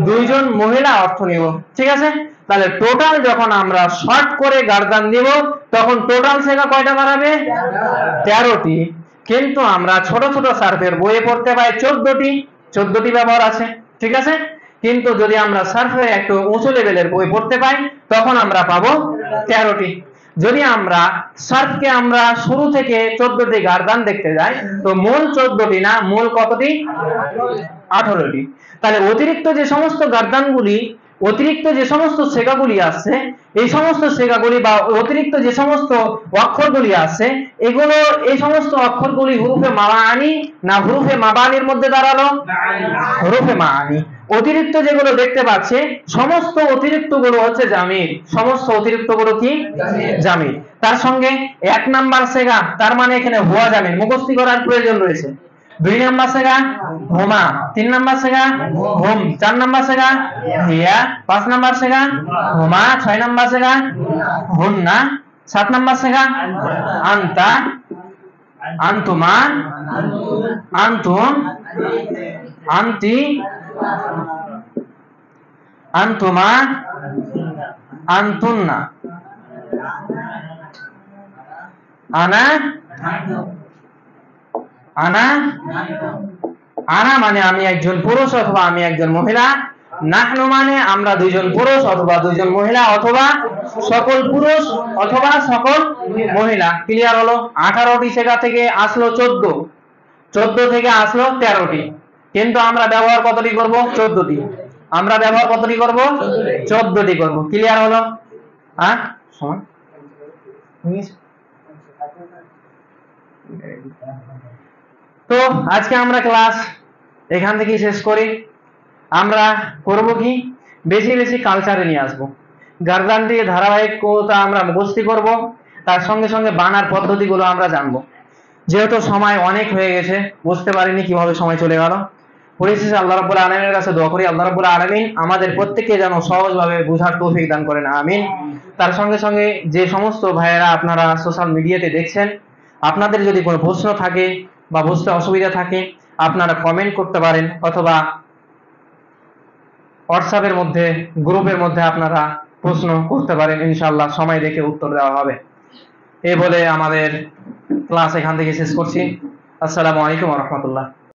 দুইজন মহিলা অর্থ নিব। ঠিক আছে? তাহলে টোটাল যখন আমরা শর্ট করে গার্দান দিব তখন টোটাল সেগা কয়টা দাঁড়াবে? 13টি। কিন্তু আমরা ছোট ছোট সার্ফের বইয়ে পড়তে পাই 14টি ব্যবহার আছে। ঠিক আছে? কিন্তু যদি আমরা সার্ফের একটু উঁচু লেভেলের বই পড়তে পাই তখন আমরা পাবো 13টি। যদি আমরা সার্ফকে আমরা শুরু থেকে 14টি গার্দান দেখতে যাই তো মূল 14টি না, মূল কতটি? 18টি। তাহলে অতিরিক্ত যে সমস্ত গার্দানগুলি, অতিরিক্ত যে সমস্ত সেগাগুলি আছে, এই সমস্ত সেগাগুলি বা অতিরিক্ত যে সমস্ত অক্ষরগুলি আছে, এগুলো এই সমস্ত অক্ষরগুলি হুরুফে মাবানি না হুরুফে মাবানির মধ্যে দাঁড়ালো? হুরুফে মাবানি। অতিরিক্ত যেগুলো দেখতে পাচ্ছে সমস্ত অতিরিক্ত গুলো হচ্ছে জামির। সমস্ত অতিরিক্ত গুলো কি? জামির। তার সঙ্গে 1 নাম্বার সেগা, তার মানে এখানে হুয়া জামির, মুখস্থ করার প্রয়োজন রয়েছে। 2 নাম্বার সেগা হুমা, 3 নাম্বার সেগা হুম, 4 নাম্বার সেগা হিয়া, 5 নাম্বার সেগা হুমা, 6 নাম্বার সেগা হুন্না, 7 নাম্বার সেগা আনতা, আনতুমা, আনতুম, আনতি, আনতুমা, আনতুন্না, আনা, আনা, আনা মানে আমি একজন পুরুষ অথবা আমি একজন মহিলা, নাহনু মানে আমরা দুইজন পুরুষ অথবা দুইজন মহিলা অথবা সকল পুরুষ অথবা সকল মহিলা। ক্লিয়ার হলো? 18টি সেগা থেকে আসলো 14, 14 থেকে আসলো 13টি, কিন্তু আমরা ব্যবহার কতটি করব? 14টি। আমরা ব্যবহার কতটি করব? 14টি করব। ক্লিয়ার হলো? হ্যাঁ, সময় তো আজকে আমরা ক্লাস এখান থেকে শেষ করি। আমরা করব কি? বেশি বেশি কালচারে নিয়ে আসবো। গার্দানটি ধারাবাহিকতা আমরা মুখস্থ করব, তার সঙ্গে সঙ্গে বানার পদ্ধতিগুলো আমরা জানবো। যেহেতু সময় অনেক হয়ে গেছে, বুঝতে পারিনি কিভাবে সময় চলে গেল। পরিশেষে আল্লাহ রাব্বুল আলামিনের কাছে দোয়া করি আল্লাহ রাব্বুল আলামিন আমাদের প্রত্যেককে যেন সহজভাবে বোঝার তৌফিক দান করেন, আমিন। তার সঙ্গে সঙ্গে যে সমস্ত ভাইয়েরা আপনারা সোশ্যাল মিডিয়াতে দেখছেন, আপনাদের যদি কোনো প্রশ্ন থাকে বা বুঝতে অসুবিধা থাকে আপনারা কমেন্ট করতে পারেন অথবা হোয়াটসঅ্যাপের মধ্যে গ্রুপের মধ্যে আপনারা প্রশ্ন করতে পারেন, ইনশাআল্লাহ সময় দেখে উত্তর দেওয়া হবে। এই বলে আমাদের ক্লাস এখান থেকে শেষ করছি। আসসালামু আলাইকুম ওয়া রাহমাতুল্লাহ।